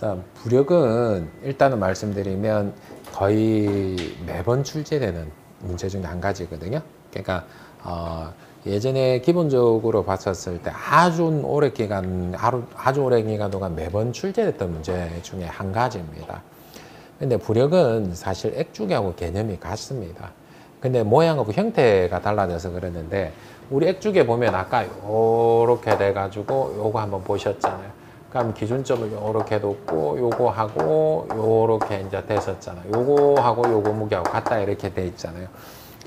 자, 부력은 일단은 말씀드리면 거의 매번 출제되는 문제 중에 한 가지거든요. 그러니까 예전에 기본적으로 봤었을 때 아주 오래 기간, 아주 오래 기간 동안 매번 출제됐던 문제 중에 한 가지입니다. 근데 부력은 사실 액주기하고 개념이 같습니다. 근데 모양하고 형태가 달라져서 그러는데, 우리 액주기에 보면 아까 요렇게 돼가지고 요거 한번 보셨잖아요. 그럼 기준점을 요렇게 뒀고 요거하고 요렇게 이제 됐었잖아요. 요거하고 요거 무게하고 같다 이렇게 돼 있잖아요.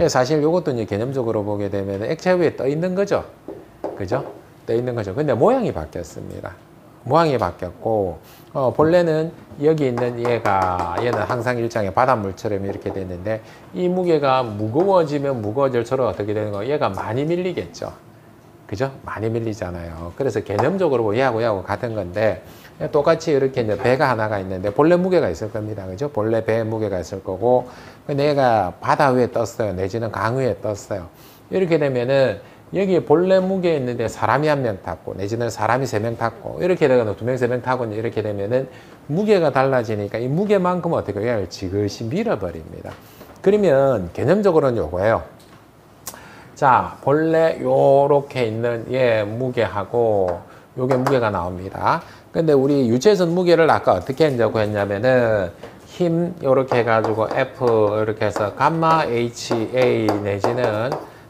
사실 요것도 이제 개념적으로 보게 되면 액체 위에 떠 있는 거죠. 그죠? 떠 있는 거죠. 근데 모양이 바뀌었습니다. 모양이 바뀌었고, 본래는 여기 있는 얘는 항상 일장의 바닷물처럼 이렇게 됐는데, 이 무게가 무거워지면 무거워질수록 어떻게 되는 거예요? 얘가 많이 밀리겠죠. 그죠? 많이 밀리잖아요. 그래서 개념적으로 얘하고 같은 건데, 똑같이 이렇게 이제 배가 하나가 있는데, 본래 무게가 있을 겁니다. 그죠? 본래 배에 무게가 있을 거고, 근데 얘가 바다 위에 떴어요. 내지는 강 위에 떴어요. 이렇게 되면은, 여기 본래 무게 있는데 사람이 한 명 탔고, 내지는 사람이 3명 탔고, 이렇게 되거나 2명, 3명 타고 이렇게 되면은 무게가 달라지니까 이 무게만큼 어떻게 해요? 지그시 밀어버립니다. 그러면 개념적으로는 요거예요. 자, 본래 요렇게 있는 얘 무게하고 요게 무게가 나옵니다. 근데 우리 유체선 무게를 아까 어떻게 했냐면은 힘 요렇게 해가지고 F 이렇게 해서 감마 HA 내지는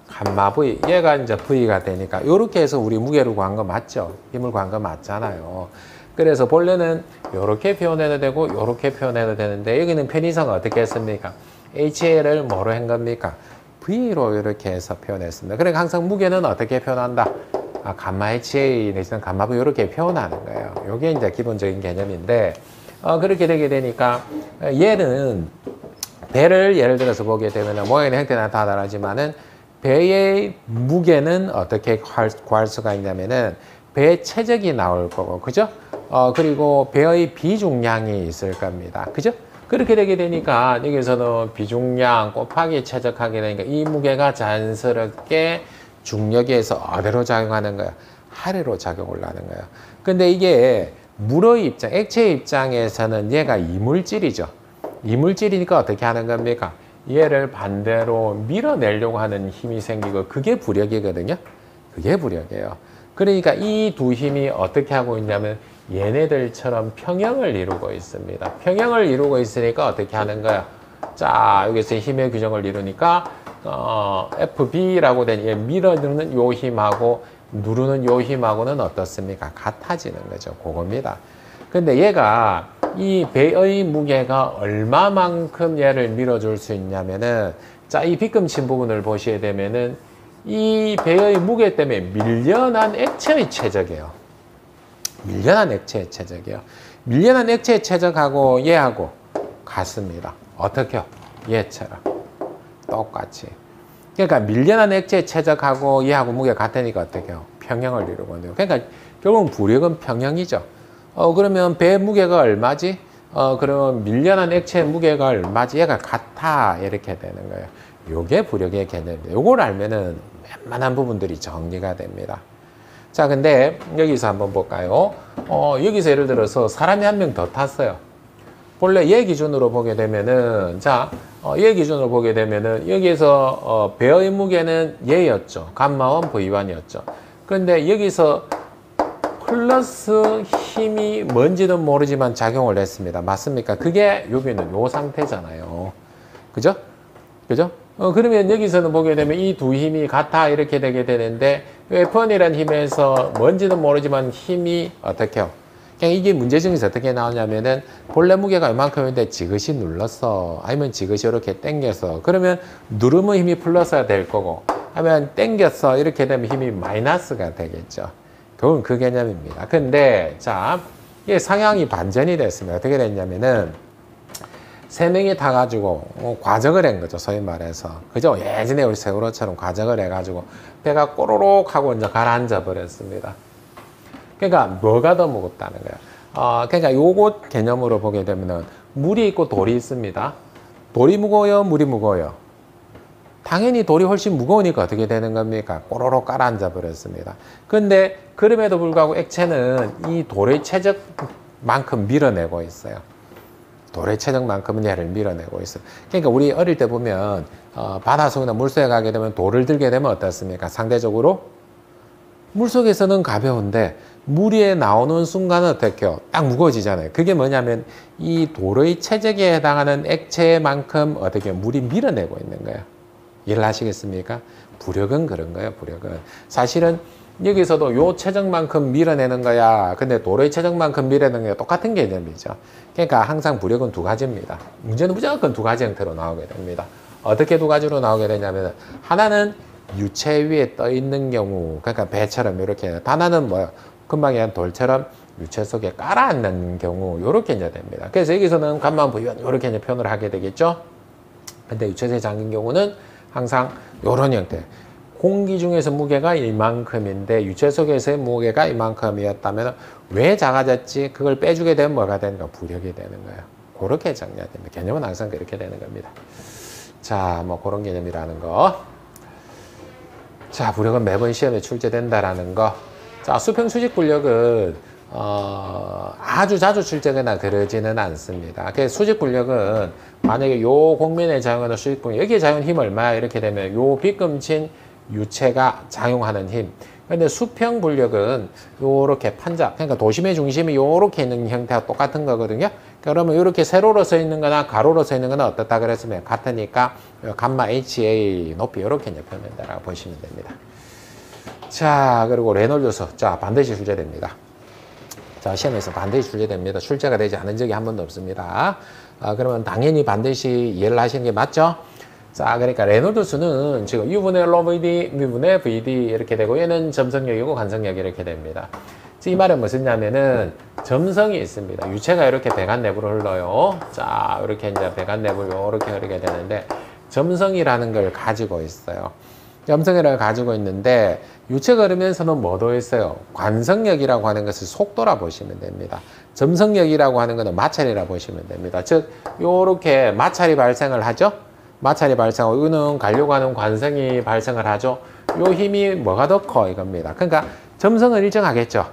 감마 V, 얘가 이제 V가 되니까 요렇게 해서 우리 무게를 구한 거 맞죠? 힘을 구한 거 맞잖아요. 그래서 본래는 요렇게 표현해도 되고 요렇게 표현해도 되는데, 여기는 편의성은 어떻게 했습니까? HA를 뭐로 한 겁니까? V로 이렇게 해서 표현했습니다. 그러니까 항상 무게는 어떻게 표현한다? 감마 HA 내지는 감마 V 이렇게 표현하는 거예요. 요게 이제 기본적인 개념인데, 그렇게 되게 되니까 얘는 배를 예를 들어서 보게 되면 모양이나 형태나 다 다르지만은 배의 무게는 어떻게 구할 수가 있냐면은 배의 체적이 나올 거고, 그죠? 그리고 배의 비중량이 있을 겁니다. 그죠? 그렇게 되게 되니까 여기서는 비중량 곱하기 체적하게 되니까 이 무게가 자연스럽게 중력에서 어디로 작용하는 거야? 하래로 작용을 하는 거예요. 근데 이게 물의 입장, 액체의 입장에서는 얘가 이물질이죠. 이물질이니까 어떻게 하는 겁니까? 얘를 반대로 밀어내려고 하는 힘이 생기고, 그게 부력이거든요. 그게 부력이에요. 그러니까 이 두 힘이 어떻게 하고 있냐면 얘네들처럼 평형을 이루고 있습니다. 평형을 이루고 있으니까 어떻게 하는 거야? 자, 여기서 힘의 규정을 이루니까 FB라고 된 얘 밀어넣는 요 힘하고 누르는 요 힘하고는 어떻습니까? 같아지는 거죠. 그겁니다. 근데 얘가 이 배의 무게가 얼마만큼 얘를 밀어줄 수 있냐면은, 자, 이 빗금친 부분을 보시게 되면은 이 배의 무게 때문에 밀려난 액체의 최적이에요. 밀려난 액체의 최적이에요. 밀려난 액체의 최적하고 얘하고 같습니다. 어떻게요? 얘처럼. 똑같이. 그러니까 밀려난 액체의 최적하고 얘하고 무게가 같으니까 어떻게요? 평형을 이루고 있는 거예요. 그러니까 결국은 부력은 평형이죠. 그러면 배 무게가 얼마지? 그러면 밀려난 액체의 무게가 얼마지? 얘가 같아. 이렇게 되는 거예요. 요게 부력의 개념입니다. 요걸 알면은 웬만한 부분들이 정리가 됩니다. 자, 근데 여기서 한번 볼까요? 여기서 예를 들어서 사람이 한 명 더 탔어요. 본래 얘 기준으로 보게 되면은, 자, 얘 기준으로 보게 되면은, 여기서, 배의 무게는 얘였죠. 감마1, V1이었죠. 그런데 여기서 플러스 힘이 뭔지는 모르지만 작용을 했습니다. 맞습니까? 그게 여기는 요 상태잖아요. 그죠? 그죠? 그러면 여기서는 보게 되면 이 두 힘이 같아 이렇게 되게 되는데, F1이라는 힘에서 뭔지는 모르지만 힘이 어떻게요? 그냥 이게 문제 중에서 어떻게 나오냐면은 본래 무게가 이만큼인데 지그시 눌렀어. 아니면 지그시 이렇게 당겼어. 그러면 누르면 힘이 플러스가 될 거고, 하면 당겼어. 이렇게 되면 힘이 마이너스가 되겠죠. 그건 그 개념입니다. 근데 자, 이게 상향이 반전이 됐습니다. 어떻게 됐냐면은 3명이 타가지고 과적을 한 거죠. 소위 말해서. 그죠? 예전에 우리 세월호처럼 과적을 해가지고 배가 꼬르륵 하고 이제 가라앉아 버렸습니다. 그러니까 뭐가 더 무겁다는 거예요. 그러니까 요것 개념으로 보게 되면은 물이 있고 돌이 있습니다. 돌이 무거워요? 물이 무거워요? 당연히 돌이 훨씬 무거우니까 어떻게 되는 겁니까? 꼬로록 가라앉아 버렸습니다. 근데 그럼에도 불구하고 액체는 이 돌의 최적 만큼 밀어내고 있어요. 도래 체적만큼은 얘를 밀어내고 있어요. 그러니까 우리 어릴 때 보면 바닷속이나 물속에 가게 되면 돌을 들게 되면 어떻습니까? 상대적으로 물속에서는 가벼운데 물 위에 나오는 순간은 어떻게요? 딱 무거워지잖아요. 그게 뭐냐면 이 돌의 체적에 해당하는 액체만큼 어떻게 물이 밀어내고 있는 거예요. 이해를 하시겠습니까? 부력은 그런 거예요. 부력은 사실은 여기서도 요 체적만큼 밀어내는 거야. 근데 돌의 체적만큼 밀어내는 게 똑같은 개념이죠. 그러니까 항상 부력은 두 가지입니다. 문제는 무조건 두 가지 형태로 나오게 됩니다. 어떻게 두 가지로 나오게 되냐면 하나는 유체 위에 떠 있는 경우, 그러니까 배처럼 이렇게, 하나는 뭐요? 금방 얘기한 돌처럼 유체 속에 깔아앉는 경우, 요렇게 이제 됩니다. 그래서 여기서는 간만 부위원 요렇게 이제 표현을 하게 되겠죠. 근데 유체세에 잠긴 경우는 항상 요런 형태. 공기 중에서 무게가 이만큼인데 유체 속에서의 무게가 이만큼이었다면 왜 작아졌지? 그걸 빼주게 되면 뭐가 되는가? 부력이 되는 거예요. 그렇게 정리해야 됩니다. 개념은 항상 그렇게 되는 겁니다. 자, 뭐 그런 개념이라는 거. 자, 부력은 매번 시험에 출제된다라는 거. 자, 수평 수직 부력은 아주 자주 출제거나 그러지는 않습니다. 그래서 수직 부력은 만약에 요 공면에 작용하는 수직 부력, 여기에 작용 힘 얼마 이렇게 되면 요 빗금친 유체가 작용하는 힘. 근데 수평 부력은 요렇게 판자, 그러니까 도심의 중심이 요렇게 있는 형태와 똑같은 거거든요. 그러면 이렇게 세로로 서 있는 거나 가로로 서 있는 거는 어떻다 그랬으면 같으니까 감마 HA 높이 이렇게 이제 표현된다라고 보시면 됩니다. 자, 그리고 레놀드수. 자, 반드시 출제됩니다. 자, 시험에서 반드시 출제됩니다. 출제가 되지 않은 적이 한 번도 없습니다. 그러면 당연히 반드시 이해를 하시는 게 맞죠? 자, 그러니까 레놀드수는 지금 U분의 LVD, V분의 VD 이렇게 되고 얘는 점성력이고 관성력이 이렇게 됩니다. 이 말은 무엇이냐면은 점성이 있습니다. 유체가 이렇게 배관 내부로 흘러요. 자, 이렇게 이제 배관 내부로 이렇게 흐르게 되는데 점성이라는 걸 가지고 있어요. 점성이라는 걸 가지고 있는데 유체가 흐르면서는 뭐도 있어요? 관성력이라고 하는 것을 속도라 보시면 됩니다. 점성력이라고 하는 것은 마찰이라 보시면 됩니다. 즉, 요렇게 마찰이 발생을 하죠? 마찰이 발생하고 이거는 가려고 하는 관성이 발생을 하죠. 요 힘이 뭐가 더 커 이겁니다. 그러니까 점성은 일정하겠죠.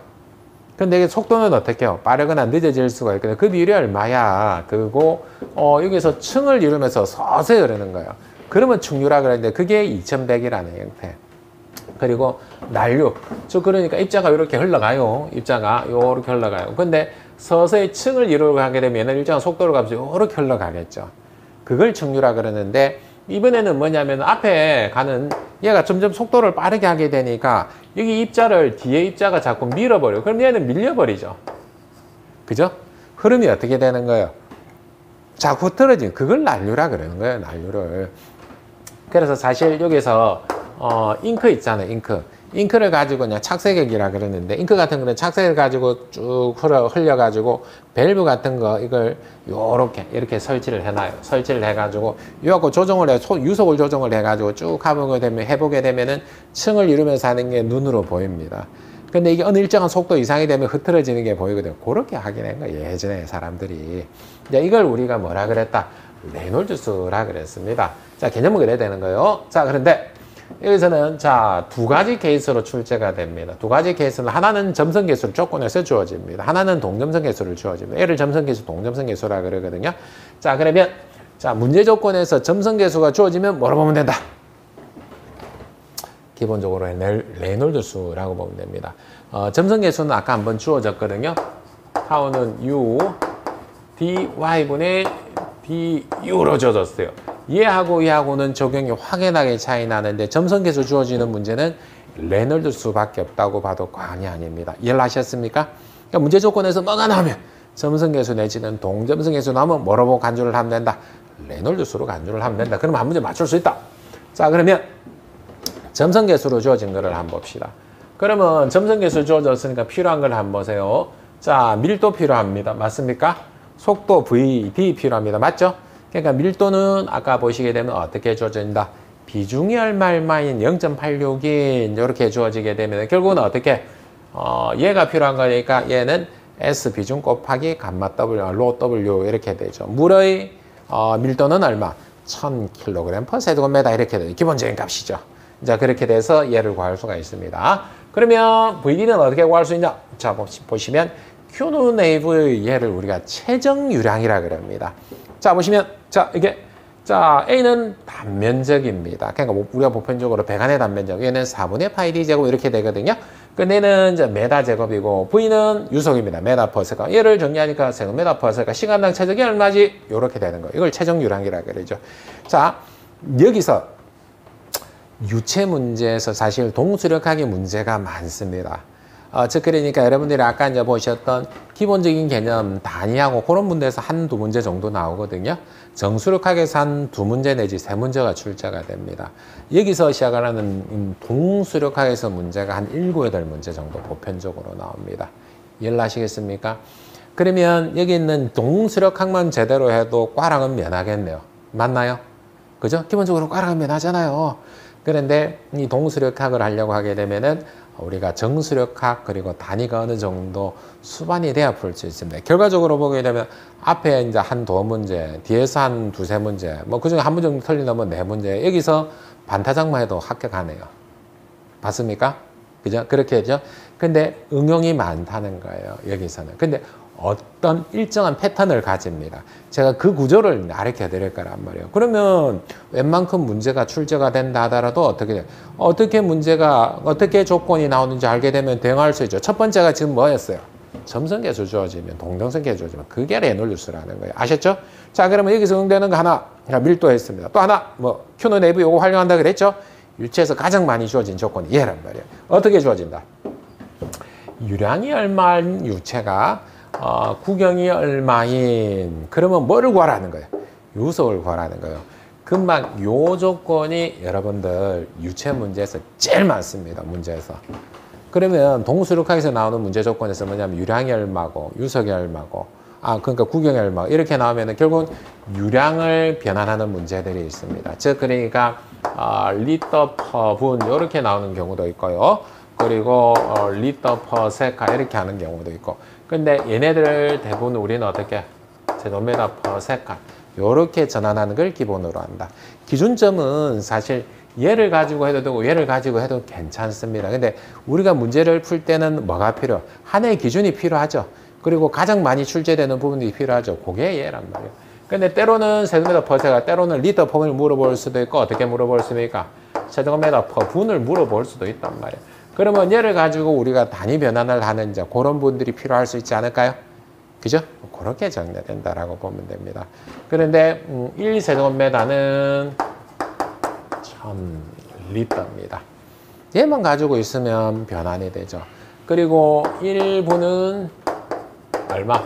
근데 이게 속도는 어떻게 해요? 빠르거나 늦어질 수가 있거든요. 그 비율이 얼마야? 그리고 여기서 층을 이루면서 서서히 흐르는 거예요. 그러면 충류라 그러는데 그게 2100이라는 형태. 그리고 난류. 즉 그러니까 입자가 이렇게 흘러가요. 입자가 이렇게 흘러가요. 근데 서서히 층을 이루게 되면 얘는 일정한 속도로 가면서 이렇게 흘러가겠죠. 그걸 충류라 그러는데 이번에는 뭐냐면 앞에 가는 얘가 점점 속도를 빠르게 하게 되니까 여기 입자를 뒤에 입자가 자꾸 밀어버려요. 그럼 얘는 밀려버리죠. 그죠? 흐름이 어떻게 되는 거예요? 자꾸 흐트러지는 그걸 난류라 그러는 거예요. 난류를. 그래서 사실 여기서 잉크 있잖아요. 잉크를 가지고 그냥 착색액이라 그러는데 잉크 같은 거는 착색을 가지고 쭉 흘려가지고 밸브 같은 거 이걸 요렇게 이렇게 설치를 해놔요. 설치를 해가지고 요하고 조정을 해 유속을 조정을 해가지고 쭉 해보게 되면은 층을 이루면서 하는 게 눈으로 보입니다. 근데 이게 어느 일정한 속도 이상이 되면 흐트러지는 게 보이거든요. 그렇게 하긴 한 거예요. 예전에 사람들이. 이걸 우리가 뭐라 그랬다? 레놀드수라 그랬습니다. 자, 개념은 그래야 되는 거예요. 자, 그런데 여기서는 자, 두 가지 케이스로 출제가 됩니다. 두 가지 케이스는 하나는 점성계수를 조건해서 주어집니다. 하나는 동점성계수를 주어집니다. 얘를 점성계수, 동점성계수라 그러거든요. 자, 그러면 자, 문제 조건에서 점성계수가 주어지면 뭐로 보면 된다? 기본적으로 레놀드수라고 보면 됩니다. 점성계수는 아까 한번 주어졌거든요. 타우는 U, dy분의 du로 주어졌어요. 얘하고는 적용이 확연하게 차이 나는데 점성계수 주어지는 문제는 레놀드수밖에 없다고 봐도 과언이 아닙니다. 이해를 하셨습니까? 그러니까 문제 조건에서 뭐가 나오면 점성계수 내지는 동점성계수 나오면 뭐라고 간주를 하면 된다? 레놀드수로 간주를 하면 된다. 그러면 한 문제 맞출 수 있다. 자, 그러면 점성계수로 주어진 거를 한번 봅시다. 그러면 점성계수 주어졌으니까 필요한 걸 한번 보세요. 자, 밀도 필요합니다. 맞습니까? 속도 V, D 필요합니다. 맞죠? 그러니까 밀도는 아까 보시게 되면 어떻게 주어진다? 비중이 얼마인 0.86인 이렇게 주어지게 되면 결국은 어떻게 얘가 필요한 거니까 얘는 S 비중 곱하기 감마 W, 로 W 이렇게 되죠. 물의 밀도는 얼마? 1000kg/세제곱미터 이렇게 되죠. 기본적인 값이죠. 자, 그렇게 돼서 얘를 구할 수가 있습니다. 그러면 VD는 어떻게 구할 수 있냐? 자, 보시면 Q는 A의 얘를 우리가 최정유량이라 그럽니다. 자, 보시면, 자, 이게, 자, A는 단면적입니다. 그러니까 우리가 보편적으로 배관의 단면적, 얘는 4분의 파이 D 제곱 이렇게 되거든요. 근데 얘는 이제 메다 제곱이고, V는 유속입니다. 메다 퍼 세컨. 얘를 정리하니까 세컨메다 퍼 세컨. 시간당 최적이 얼마지? 요렇게 되는 거예요. 이걸 최정유량이라 그러죠. 자, 여기서 유체 문제에서 사실 동수력학의 문제가 많습니다. 즉 그러니까 여러분들이 아까 이제 보셨던 기본적인 개념 단위하고 그런 문제에서 한두 문제 정도 나오거든요. 정수력학에서 한 두 문제 내지 세 문제가 출제가 됩니다. 여기서 시작하는 동수력학에서 문제가 한 7, 8문제 정도 보편적으로 나옵니다. 이해하시겠습니까? 그러면 여기 있는 동수력학만 제대로 해도 과랑은 면하겠네요. 맞나요? 그죠? 기본적으로 과랑은 면하잖아요. 그런데 이 동수력학을 하려고 하게 되면은 우리가 정수력학 그리고 단위가 어느 정도 수반이 돼야 풀 수 있습니다. 결과적으로 보게 되면 앞에 이제 한 두 문제, 뒤에서 한 두세 문제, 뭐 그중에 한 문제 정도 틀리면 네 문제, 여기서 반타작만 해도 합격하네요. 맞습니까? 그죠? 그렇게 했죠? 근데 응용이 많다는 거예요. 여기서는. 근데 어떤 일정한 패턴을 가집니다. 제가 그 구조를 가르쳐 드릴 거란 말이에요. 그러면 웬만큼 문제가 출제가 된다 하더라도 어떻게 문제가, 어떻게 조건이 나오는지 알게 되면 대응할 수 있죠. 첫 번째가 지금 뭐였어요? 점성계수 주어지면, 동등성계 주어지면, 그게 레놀루스라는 거예요. 아셨죠? 자, 그러면 여기서 응되는 거 하나, 밀도했습니다. 또 하나, 뭐, Q는 내부 요거 활용한다 그랬죠? 유체에서 가장 많이 주어진 조건이 얘란 말이에요. 어떻게 주어진다? 유량이 얼마인 유체가 구경이 얼마인, 그러면 뭐를 구하라는 거예요? 유속을 구하라는 거예요. 금방 요 조건이 여러분들 유체 문제에서 제일 많습니다. 문제에서. 그러면 동수력학에서 나오는 문제 조건에서 뭐냐면 유량이 얼마고 유속이 얼마고 그러니까 구경이 얼마 이렇게 나오면은 결국은 유량을 변환하는 문제들이 있습니다. 즉 그러니까 리터 퍼 분 이렇게 나오는 경우도 있고요. 그리고 리터 퍼 세카 이렇게 하는 경우도 있고. 근데 얘네들 대부분 우리는 어떻게 제곱미터 퍼 세컨 이렇게 전환하는 걸 기본으로 한다. 기준점은 사실 얘를 가지고 해도 되고 얘를 가지고 해도 괜찮습니다. 근데 우리가 문제를 풀 때는 뭐가 필요해요? 하나의 기준이 필요하죠. 그리고 가장 많이 출제되는 부분이 필요하죠. 그게 얘란 말이에요. 근데 때로는 세제곱미터 퍼 세컨, 때로는 리터 퍼 분을 물어볼 수도 있고 어떻게 물어볼 수 있습니까? 세제곱미터 퍼 분을 물어볼 수도 있단 말이에요. 그러면 얘를 가지고 우리가 단위 변환을 하는 이제 그런 분들이 필요할 수 있지 않을까요? 그죠? 그렇게 정리된다라고 보면 됩니다. 그런데 1세제곱미터는 1000리터입니다. 얘만 가지고 있으면 변환이 되죠. 그리고 1분은 얼마?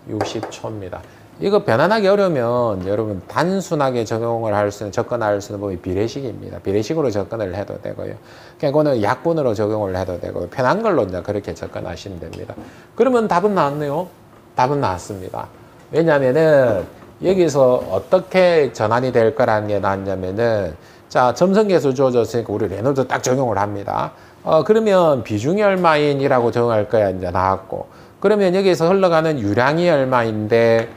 60초입니다. 이거 변환하기 어려우면 여러분 단순하게 적용을 할 수 있는, 접근할 수 있는 법이 비례식입니다. 비례식으로 접근을 해도 되고요. 그냥 이거는 약분으로 적용을 해도 되고 편한 걸로 이제 그렇게 접근하시면 됩니다. 그러면 답은 나왔네요. 답은 나왔습니다. 왜냐면은 여기서 어떻게 전환이 될 거라는 게 나왔냐면은 자, 점성계수 주어졌으니까 우리 레놀드 딱 적용을 합니다. 그러면 비중이 얼마인이라고 적용할 거야 이제 나왔고. 그러면 여기서 흘러가는 유량이 얼마인데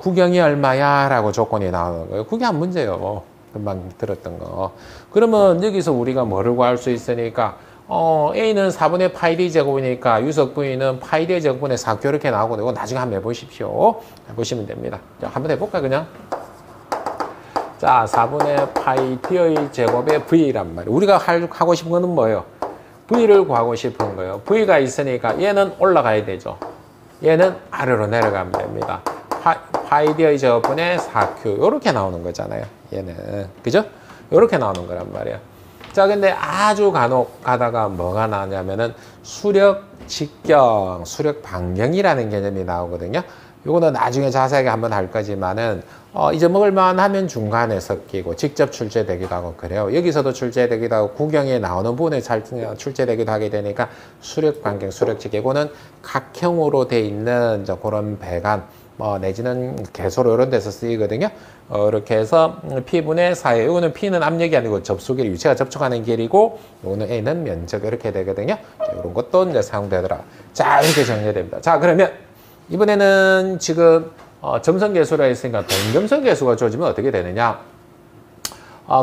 구경이 얼마야? 라고 조건이 나오는 거예요. 그게 한 문제예요. 금방 들었던 거. 그러면 여기서 우리가 뭐를 구할 수 있으니까 A는 4분의 파이 D 제곱이니까 유속 V는 파이 D 제곱분의 4Q 이렇게 나오거든요. 이거 나중에 한번 해보십시오. 해보시면 됩니다. 자, 한번 해볼까 그냥? 자, 4분의 파이 D의 제곱의 V란 말이에요. 우리가 하고 싶은 거는 뭐예요? V를 구하고 싶은 거예요. V가 있으니까 얘는 올라가야 되죠. 얘는 아래로 내려가면 됩니다. 파이 D의 제곱분의 4Q 이렇게 나오는 거잖아요. 얘는. 그죠? 이렇게 나오는 거란 말이에요. 자, 근데 아주 간혹 가다가 뭐가 나오냐면은 수력 직경, 수력 반경이라는 개념이 나오거든요. 요거는 나중에 자세하게 한번 할 거지만은 잊어먹을만 하면 중간에 섞이고 직접 출제되기도 하고 그래요. 여기서도 출제되기도 하고 구경에 나오는 부분에 출제되기도 하게 되니까 수력 반경, 수력 직경 이거는 각형으로 돼 있는 그런 배관 내지는 개소로 이런 데서 쓰이거든요. 이렇게 해서 P분의 4에 이거는 P는 압력이 아니고 접속이 유체가 접촉하는 길이고 이거는 A는 면적 이렇게 되거든요. 이런 것도 이제 사용되더라. 자, 이렇게 정리됩니다. 자, 그러면 이번에는 지금 점성계수라 했으니까 동점성계수가 주어지면 어떻게 되느냐?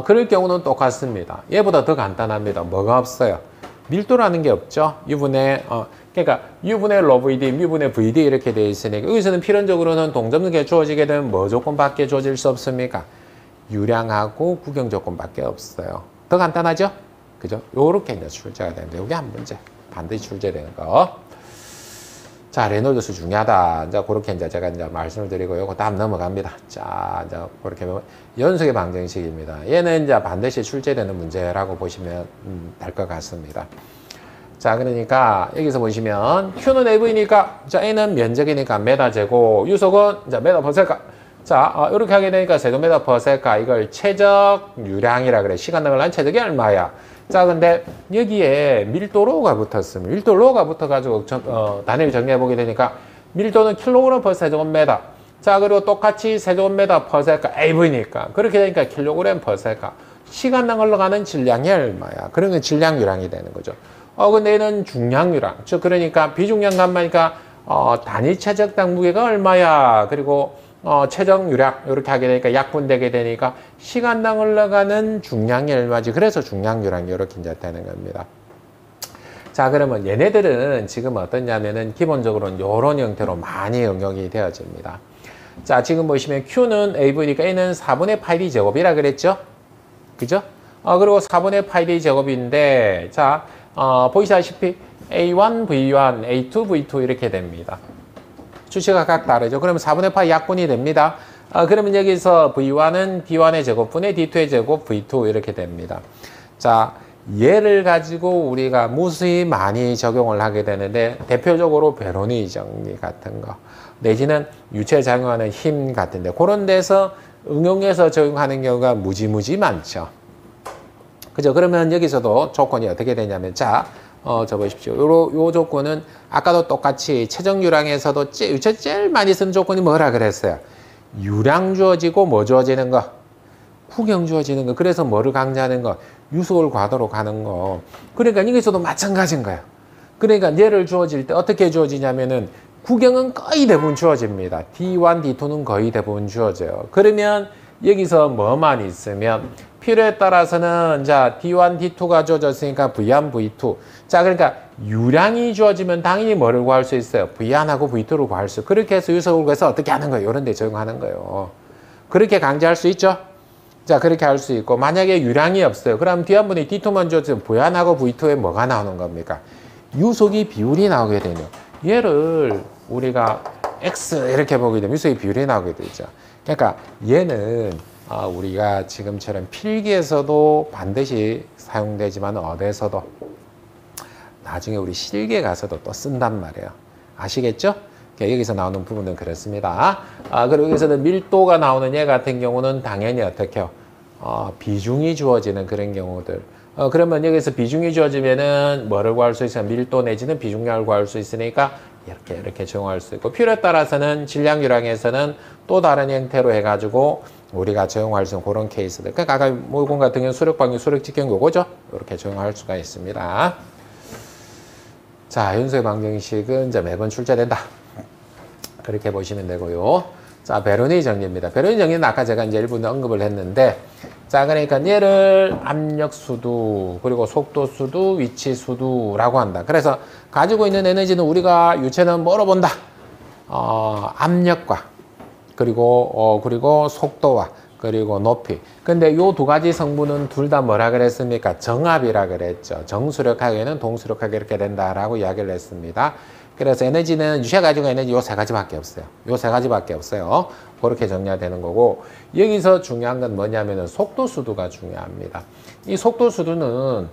그럴 경우는 똑같습니다. 얘보다 더 간단합니다. 뭐가 없어요? 밀도라는 게 없죠. 이분의 그러니까 U분의 ρVD, M분의 VD 이렇게 돼 있으니까 여기서는 필연적으로는 동점계 주어지게 되면 뭐 조건밖에 주어질 수 없습니까? 유량하고 구경 조건밖에 없어요. 더 간단하죠? 그죠? 요렇게 이제 출제가 되는데 이게 한 문제. 반드시 출제되는 거. 자, 레놀드수 중요하다. 이제 그렇게 이제 제가 이제 말씀을 드리고요. 그 다음 넘어갑니다. 자, 이제 그렇게 연속의 방정식입니다. 얘는 이제 반드시 출제되는 문제라고 보시면 될 것 같습니다. 자, 그러니까 여기서 보시면 Q는 AV니까 자, A는 면적이니까 메다 제곱, 유속은 이제 메다 퍼 세카. 자, 이렇게 하게 되니까 세제곱미터 퍼 세카 이걸 최적 유량이라 그래. 시간 넘어간 최적이 얼마야? 자, 근데 여기에 밀도로가 붙었으면 밀도로가 붙어가지고 단위를 정리해 보게 되니까 밀도는 킬로그램 퍼 세제곱미터. 자, 그리고 똑같이 세제곱미터 퍼 세카 AV니까 그렇게 되니까 킬로그램 퍼 세카. 시간당 흘러가는 질량이 얼마야? 그러면 질량 유량이 되는 거죠. 근데 얘는 중량 유량. 즉 그러니까 비중량 감마니까 단위 최적당 무게가 얼마야? 그리고 최적 유량 이렇게 하게 되니까 약분되게 되니까 시간당 흘러가는 중량이 얼마지? 그래서 중량 유량이 이렇게 이제 되는 겁니다. 자, 그러면 얘네들은 지금 어떠냐면은 기본적으로는 이런 형태로 많이 응용이 되어집니다. 자, 지금 보시면 Q는 AV니까 A는 4분의 파이 D 제곱이라 그랬죠? 그죠? 그리고 4분의 파이 D 제곱인데 자, 보이시다시피 A1, V1, A2, V2 이렇게 됩니다. 수치가 각 다르죠. 그러면 4분의 파이 약분이 됩니다. 그러면 여기서 V1은 D1의 제곱분의 D2의 제곱 V2 이렇게 됩니다. 자, 얘를 가지고 우리가 무수히 많이 적용을 하게 되는데 대표적으로 베로니 정리 같은 거 내지는 유체 작용하는 힘 같은데 그런 데서 응용해서 적용하는 경우가 무지무지 많죠. 그죠? 그러면 여기서도 조건이 어떻게 되냐면 자, 저 보십시오. 요 조건은 아까도 똑같이 최적 유량에서도 제일 많이 쓰는 조건이 뭐라 그랬어요? 유량 주어지고 뭐 주어지는 거? 구경 주어지는 거. 그래서 뭐를 강조하는 거? 유속을 과도로 가는 거. 그러니까 여기서도 마찬가지인 거예요. 그러니까 얘를 주어질 때 어떻게 주어지냐면은 구경은 거의 대부분 주어집니다. D1, D2는 거의 대부분 주어져요. 그러면 여기서 뭐만 있으면 필요에 따라서는 자 D1, D2가 주어졌으니까 V1, V2. 자, 그러니까 유량이 주어지면 당연히 뭐를 구할 수 있어요? V1하고 V2를 구할 수. 그렇게 해서 유속을 구해서 어떻게 하는 거예요? 이런 데 적용하는 거예요. 그렇게 강제할 수 있죠? 자, 그렇게 할 수 있고 만약에 유량이 없어요. 그럼 뒤 한 분이 D2만 주어지면 V1하고 V2에 뭐가 나오는 겁니까? 유속이 비율이 나오게 되네요. 얘를 우리가 X 이렇게 보게 되면 유속의 비율이 나오게 되죠. 그러니까 얘는 우리가 지금처럼 필기에서도 반드시 사용되지만 어디에서도 나중에 우리 실기에 가서도 또 쓴단 말이에요. 아시겠죠? 여기서 나오는 부분은 그렇습니다. 그리고 여기서는 밀도가 나오는 얘 같은 경우는 당연히 어떻게 해요? 비중이 주어지는 그런 경우들. 그러면 여기서 비중이 주어지면은 뭐를 구할 수 있어요? 밀도 내지는 비중량을 구할 수 있으니까 이렇게 적용할 수 있고 필요에 따라서는 질량 유량에서는 또 다른 형태로 해가지고 우리가 적용할 수 있는 그런 케이스들. 그러니까 아까 모공 같은 경우는 수력 방향, 수력 직경 요거죠? 이렇게 적용할 수가 있습니다. 자, 연소의 방정식은 이제 매번 출제된다. 그렇게 보시면 되고요. 자, 베로니 정리입니다. 베로니 정리는 아까 제가 이제 일부 언급을 했는데, 자, 그러니까 얘를 압력 수두, 그리고 속도 수두, 위치 수두라고 한다. 그래서 가지고 있는 에너지는 우리가 유체는 뭐로 본다? 압력과, 그리고 속도와, 그리고 높이. 근데 요 두 가지 성분은 둘 다 뭐라 그랬습니까? 정압이라 그랬죠. 정수력하게는 동수력하게 이렇게 된다라고 이야기를 했습니다. 그래서 에너지는 유체가 가지고 에너지 요 세 가지밖에 없어요. 요 세 가지밖에 없어요. 그렇게 정리가 되는 거고 여기서 중요한 건 뭐냐면은 속도 수두가 중요합니다. 이 속도 수두는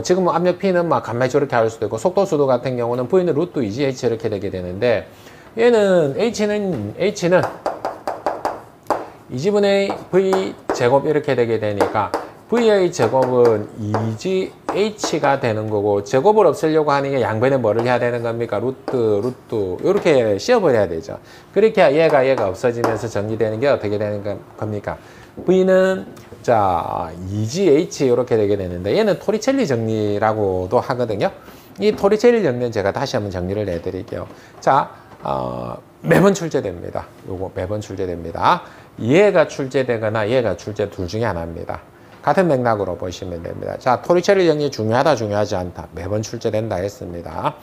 지금 압력 P는 막 간만에 저렇게 할 수도 있고 속도 수두 같은 경우는 V는 루트 2GH 이렇게 되게 되는데 얘는 H는 2G분의 V 제곱 이렇게 되게 되니까 V의 제곱은 2GH가 되는 거고 제곱을 없애려고 하는 게 양변에 뭐를 해야 되는 겁니까? 루트 이렇게 씌워버려야 되죠. 그렇게 얘가 없어지면서 정리되는 게 어떻게 되는 겁니까? V는 자 2GH 이렇게 되게 되는데 얘는 토리첼리 정리라고도 하거든요. 이 토리첼리 정리는 제가 다시 한번 정리를 해드릴게요. 자 매번 출제됩니다. 요거 매번 출제됩니다. 얘가 출제되거나 얘가 출제 둘 중에 하나입니다. 같은 맥락으로 보시면 됩니다. 자, 토리첼리 정리 중요하다, 중요하지 않다. 매번 출제된다 했습니다.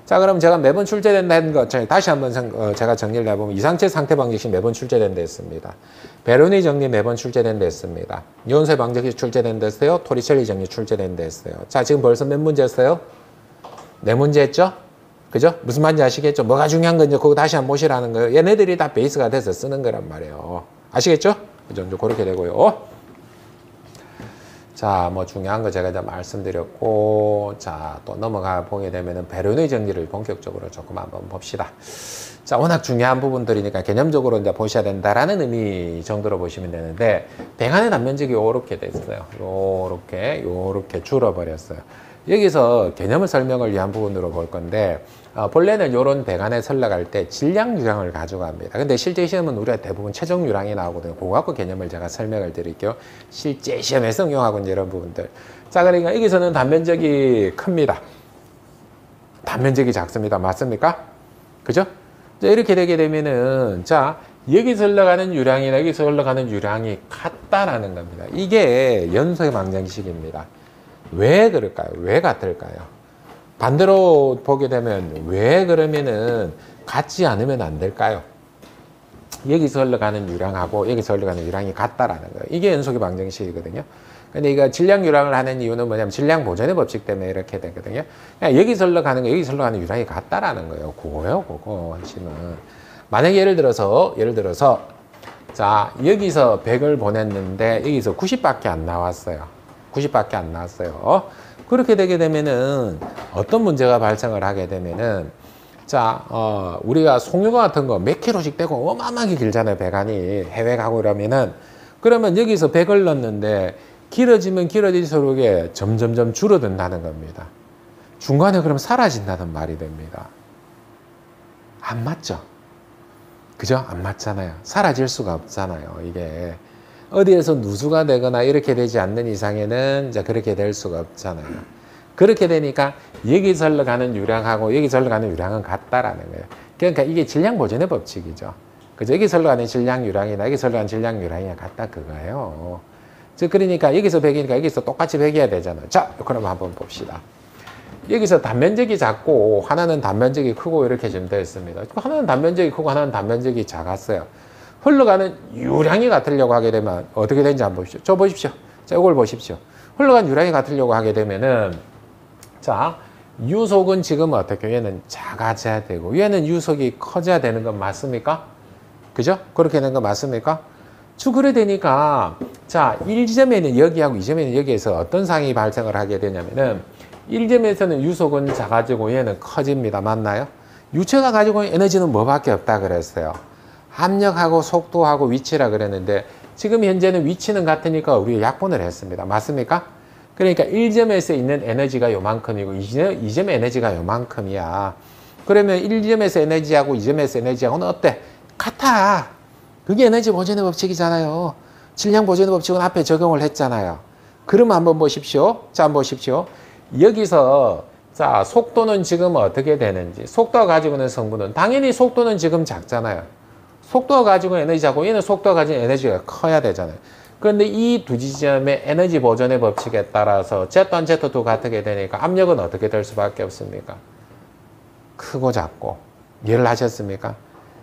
자, 그럼 제가 매번 출제된다는 거 다시 한번 제가 정리를 해보면 이상체 상태 방정식 매번 출제된다 했습니다. 베로니 정리 매번 출제된다 했습니다. 이온수의 방정식 출제된다 했어요. 토리첼리 정리 출제된다 했어요. 자, 지금 벌써 몇 문제 했어요? 4문제 했죠? 그죠? 무슨 말인지 아시겠죠? 뭐가 중요한 건지 그거 다시 한번 보시라는 거예요. 얘네들이 다 베이스가 돼서 쓰는 거란 말이에요. 아시겠죠? 그죠? 그렇게 되고요. 자, 뭐 중요한 거 제가 이제 말씀드렸고, 자, 또 넘어가 보게 되면은 베르누이 정리를 본격적으로 조금 한번 봅시다. 자, 워낙 중요한 부분들이니까 개념적으로 이제 보셔야 된다라는 의미 정도로 보시면 되는데, 배관의 단면적이 요렇게 됐어요. 요렇게 줄어버렸어요. 여기서 개념을 설명을 위한 부분으로 볼 건데, 본래는 요런 배관에 설러갈 때 질량 유량을 가져갑니다. 근데 실제 시험은 우리가 대부분 최종 유량이 나오거든요. 그거 갖고 개념을 제가 설명을 드릴게요. 실제 시험에서 응용하고 이제 이런 부분들. 자, 그러니까 여기서는 단면적이 큽니다. 단면적이 작습니다. 맞습니까? 그죠? 자, 이렇게 되게 되면은, 자, 여기서 흘러가는 유량이나 여기서 흘러가는 유량이 같다라는 겁니다. 이게 연소의 방정식입니다. 왜 그럴까요? 왜 같을까요? 반대로 보게 되면 왜 그러면은 같지 않으면 안 될까요? 여기서 흘러가는 유량하고 여기서 흘러가는 유량이 같다라는 거예요. 이게 연속의 방정식이거든요. 근데 이거 질량 유량을 하는 이유는 뭐냐면 질량 보존의 법칙 때문에 이렇게 되거든요. 여기서 흘러가는 거, 여기서 흘러가는 유량이 같다라는 거예요. 그거요, 그거 핵심은. 만약에 예를 들어서 자, 여기서 100을 보냈는데 여기서 90밖에 안 나왔어요. 90밖에 안 나왔어요. 그렇게 되게 되면은 어떤 문제가 발생을 하게 되면은 자, 우리가 송유가 같은 거 몇 킬로씩 떼고 어마어마하게 길잖아요. 배관이 해외 가고 이러면은 그러면 여기서 100을 넣었는데 길어지면 길어질수록 점점점 줄어든다는 겁니다. 중간에 그럼 사라진다는 말이 됩니다. 안 맞죠? 그죠? 안 맞잖아요. 사라질 수가 없잖아요. 이게. 어디에서 누수가 되거나 이렇게 되지 않는 이상에는 이제 그렇게 될 수가 없잖아요. 그렇게 되니까 여기서 흘러가는 유량하고 여기서 흘러가는 유량은 같다라는 거예요. 그러니까 이게 질량 보존의 법칙이죠. 그죠? 여기서 흘러가는 질량 유량이나 여기서 흘러가는 질량 유량이 같다 그거예요. 즉 그러니까 여기서 100이니까 여기서 똑같이 100이어야 되잖아요. 자, 그럼 한번 봅시다. 여기서 단면적이 작고 하나는 단면적이 크고 이렇게 좀 되어 있습니다. 하나는 단면적이 크고 하나는 단면적이 작았어요. 흘러가는 유량이 같으려고 하게 되면 어떻게 되는지 한번 보십시오. 저 보십시오. 자, 이걸 보십시오. 흘러간 유량이 같으려고 하게 되면은 자, 유속은 지금 어떻게 얘는 작아져야 되고 얘는 유속이 커져야 되는 건 맞습니까? 그죠? 그렇게 되는 건 맞습니까? 그래 되니까 자, 1점에는 여기하고 2점에는 여기에서 어떤 상황이 발생을 하게 되냐면은 1점에서는 유속은 작아지고 얘는 커집니다. 맞나요? 유체가 가지고 있는 에너지는 뭐밖에 없다 그랬어요. 압력하고 속도하고 위치라 그랬는데 지금 현재는 위치는 같으니까 우리가 약분을 했습니다. 맞습니까? 그러니까 1점에서 있는 에너지가 요만큼이고 2점의 에너지가 요만큼이야. 그러면 1점에서 에너지하고 2점에서 에너지하고는 어때? 같아. 그게 에너지 보존의 법칙이잖아요. 질량 보존의 법칙은 앞에 적용을 했잖아요. 그럼 한번 보십시오. 자, 한번 보십시오. 여기서 자, 속도는 지금 어떻게 되는지. 속도가 가지고 있는 성분은 당연히 속도는 지금 작잖아요. 속도가 가지고 있는 에너지하고 얘는 속도가 가지고 있는 에너지가 커야 되잖아요. 그런데 이 두 지점의 에너지 보존의 법칙에 따라서 Z1, Z2 같게 되니까 압력은 어떻게 될 수밖에 없습니까? 크고 작고. 이해를 하셨습니까?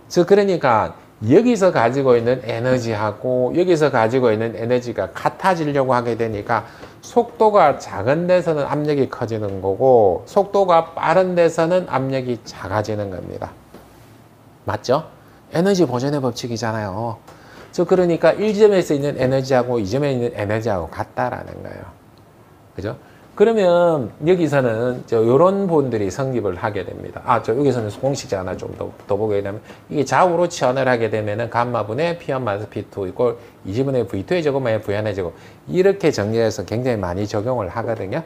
즉 그러니까 여기서 가지고 있는 에너지하고 여기서 가지고 있는 에너지가 같아지려고 하게 되니까 속도가 작은 데서는 압력이 커지는 거고 속도가 빠른 데서는 압력이 작아지는 겁니다. 맞죠? 에너지 보존의 법칙이잖아요. 즉 그러니까 1점에서 있는 에너지하고 2점에 있는 에너지하고 같다라는 거예요. 그죠? 그러면 여기서는 이런 부분들이 성립을 하게 됩니다. 여기서는 공식 하나 좀 더 보게 되면 이게 좌우로 치환을 하게 되면은 감마분의 P1 마이너스 P2 이꼴 20분의 V2의 제곱 마이너스 V1의 제곱 이렇게 정리해서 굉장히 많이 적용을 하거든요.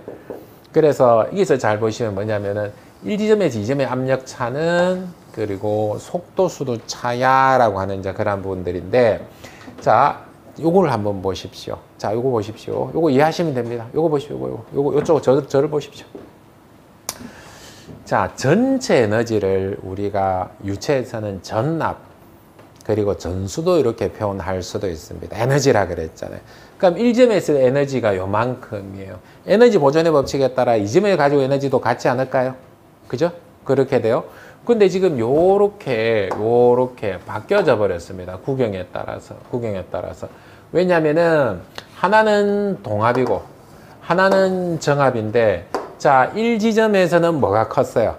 그래서 여기서 잘 보시면 뭐냐면은 1지점에서 2점의 압력 차는 그리고 속도 수도 차야라고 하는 이제 그런 부분들인데 자, 요거를 한번 보십시오. 자, 요거 보십시오. 요거 이해하시면 됩니다. 요거 보십시오. 요쪽 저를 보십시오. 자, 전체 에너지를 우리가 유체에서는 전압 그리고 전수도 이렇게 표현할 수도 있습니다. 에너지라 그랬잖아요. 그럼 1점에서 에너지가 요만큼이에요. 에너지 보존의 법칙에 따라 2점에 가지고 에너지도 같지 않을까요? 그죠? 그렇게 돼요. 근데 지금 요렇게 바뀌어져 버렸습니다. 구경에 따라서. 왜냐면은 하나는 동합이고 하나는 정합인데, 자, 1지점에서는 뭐가 컸어요?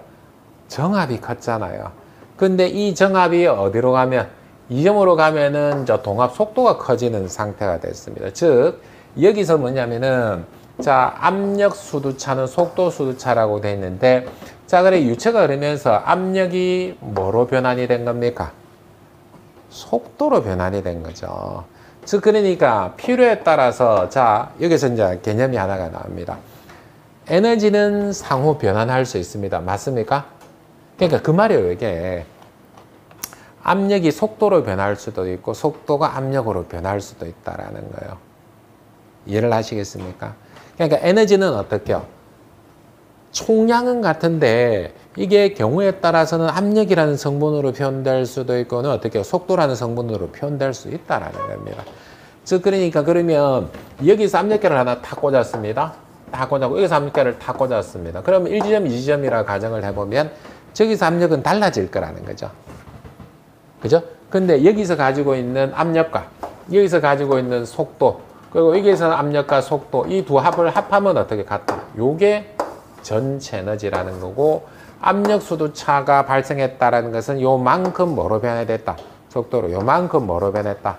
정합이 컸잖아요. 근데 이 정합이 어디로 가면, 2점으로 가면은 저 동합 속도가 커지는 상태가 됐습니다. 즉, 여기서 뭐냐면은, 자, 압력 수두차는 속도 수두차라고 돼 있는데, 자, 그래, 유체가 흐르면서 압력이 뭐로 변환이 된 겁니까? 속도로 변환이 된 거죠. 즉, 그러니까 필요에 따라서, 자, 여기서 이제 개념이 하나가 나옵니다. 에너지는 상호 변환할 수 있습니다. 맞습니까? 그러니까 그 말이에요, 이게. 압력이 속도로 변할 수도 있고, 속도가 압력으로 변할 수도 있다라는 거예요. 이해를 하시겠습니까? 그러니까 에너지는 어떻게요? 총량은 같은데, 이게 경우에 따라서는 압력이라는 성분으로 표현될 수도 있고는 어떻게 속도라는 성분으로 표현될 수 있다라는 겁니다. 즉, 그러니까 그러면 여기서 압력계를 하나 탁 꽂았습니다. 다 꽂았고, 여기서 압력계를 다 꽂았습니다. 그러면 1지점, 2지점이라 가정을 해보면 저기서 압력은 달라질 거라는 거죠. 그죠? 근데 여기서 가지고 있는 압력과 여기서 가지고 있는 속도, 그리고 여기서 압력과 속도, 이 두 합을 합하면 어떻게 같다? 요게 전체 에너지라는 거고, 압력 수도 차가 발생했다라는 것은 요만큼 뭐로 변화됐다? 속도로. 요만큼 뭐로 변했다?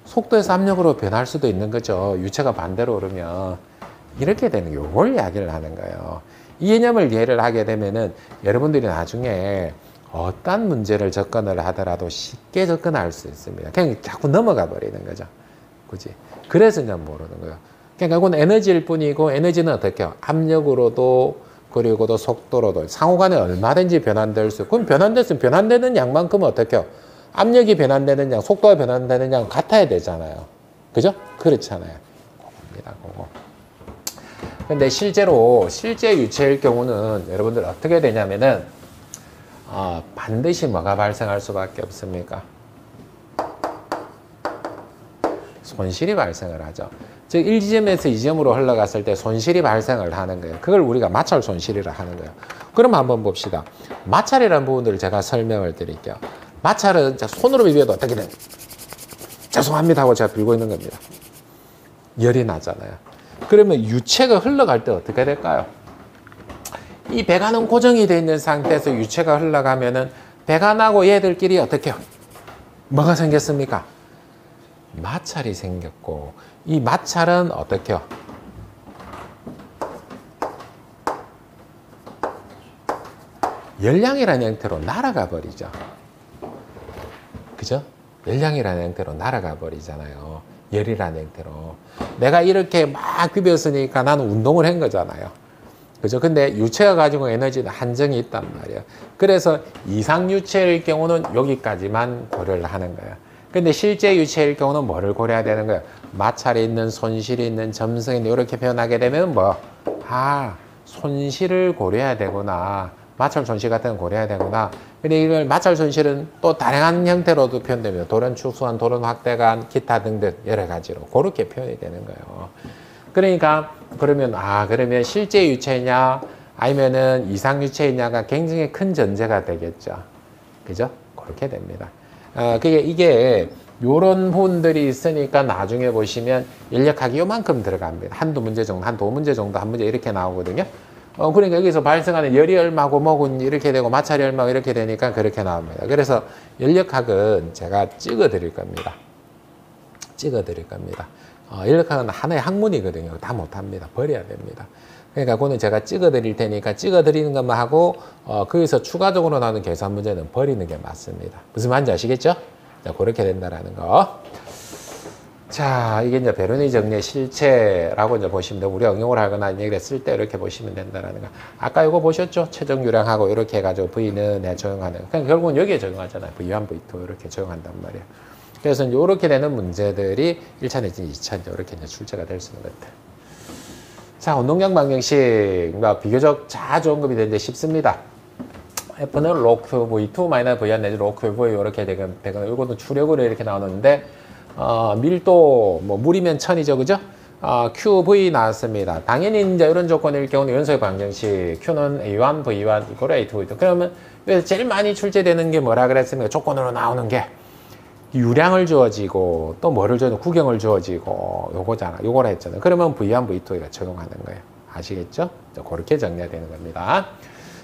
속도에서 압력으로 변할 수도 있는 거죠. 유체가 반대로 오르면. 이렇게 되는, 요걸 이야기를 하는 거예요. 이 개념을 이해를 하게 되면은 여러분들이 나중에 어떤 문제를 접근을 하더라도 쉽게 접근할 수 있습니다. 그냥 자꾸 넘어가 버리는 거죠. 그지? 그래서 이제 모르는 거예요. 그러니까 그건 에너지일 뿐이고, 에너지는 어떻게 해요? 압력으로도, 그리고 또 속도로도 상호간에 얼마든지 변환될 수 있고, 그럼 변환됐으면 변환되는 양만큼은 어떻게 해요? 압력이 변환되는 양, 속도가 변환되는 양 같아야 되잖아요. 그죠? 그렇잖아요. 그겁니다, 그거. 근데 실제 유체일 경우는 여러분들 어떻게 되냐면은, 반드시 뭐가 발생할 수밖에 없습니까? 손실이 발생을 하죠. 즉 1지점에서 2지점으로 흘러갔을 때 손실이 발생을 하는 거예요. 그걸 우리가 마찰 손실이라 하는 거예요. 그럼 한번 봅시다. 마찰이라는 부분들을 제가 설명을 드릴게요. 마찰은 손으로 비벼도 어떻게 돼요? 죄송합니다 하고 제가 빌고 있는 겁니다. 열이 나잖아요. 그러면 유체가 흘러갈 때 어떻게 될까요? 이 배관은 고정이 되어 있는 상태에서 유체가 흘러가면은 배관하고 얘들끼리 어떻게 해요? 뭐가 생겼습니까? 마찰이 생겼고, 이 마찰은 어떻게 해요? 열량이라는 형태로 날아가 버리죠. 그죠? 열량이라는 형태로 날아가 버리잖아요. 열이라는 형태로. 내가 이렇게 막 비볐으니까 나는 운동을 한 거잖아요. 그죠? 근데 유체가 가지고 에너지는 한정이 있단 말이에요. 그래서 이상 유체일 경우는 여기까지만 고려를 하는 거예요. 근데 실제 유체일 경우는 뭐를 고려해야 되는 거예요? 마찰이 있는, 손실이 있는, 점성이 있는, 이렇게 표현하게 되면 손실을 고려해야 되구나. 마찰 손실 같은 거 고려해야 되구나. 근데 이걸 마찰 손실은 또 다양한 형태로도 표현됩니다. 돌연 축소한, 돌연 확대간, 기타 등등 여러 가지로 그렇게 표현이 되는 거예요. 그러니까 그러면 실제 유체냐 아니면은 이상 유체이냐가 굉장히 큰 전제가 되겠죠. 그죠? 그렇게 됩니다. 이게 요런 부분들이 있으니까 나중에 보시면 인력학이 요만큼 들어갑니다. 한두 문제 정도, 한 두 문제 정도, 한 문제 이렇게 나오거든요. 그러니까 여기서 발생하는 열이 얼마고 뭐군 이렇게 되고 마찰이 얼마고 이렇게 되니까 그렇게 나옵니다. 그래서 인력학은 제가 찍어 드릴 겁니다. 인력학은 하나의 학문이거든요. 다 못합니다. 버려야 됩니다. 그러니까 그거는 제가 찍어 드릴 테니까 찍어 드리는 것만 하고 거기서 추가적으로 나오는 계산 문제는 버리는 게 맞습니다. 무슨 말인지 아시겠죠? 자, 그렇게 된다라는 거. 자, 이게 이제 베르니 정리의 실체라고 이제 보시면 되고, 우리가 응용을 하거나 얘기를 쓸 때 이렇게 보시면 된다라는 거. 아까 이거 보셨죠? 최종 유량하고 이렇게 해가지고 V는 적용하는 거. 그냥 결국은 여기에 적용하잖아요. V1, V2 이렇게 적용한단 말이에요. 그래서 이렇게 되는 문제들이 1차 내지 2차 이렇게 이제 출제가 될 수 있는 것들. 자, 운동량 방정식, 비교적 자주 언급이 되는데 쉽습니다. F는 로크 V2 마이너스 V1 내지 로크 V 이렇게 되거나, 이거는 추력으로 이렇게 나오는데, 밀도, 물이면 1000이죠, 그죠? QV 나왔습니다. 당연히 이제 이런 조건일 경우는 연소의 방정식 Q는 A1, V1 이거로 A2, V2. 그러면 여기서 제일 많이 출제되는 게 뭐라 그랬습니까? 조건으로 나오는 게 유량을 주어지고 또 뭐를 주어지고 구경을 주어지고 요거잖아. 요거라 했잖아요. 그러면 V1, V2가 적용하는 거예요. 아시겠죠? 그렇게 정리가 되는 겁니다.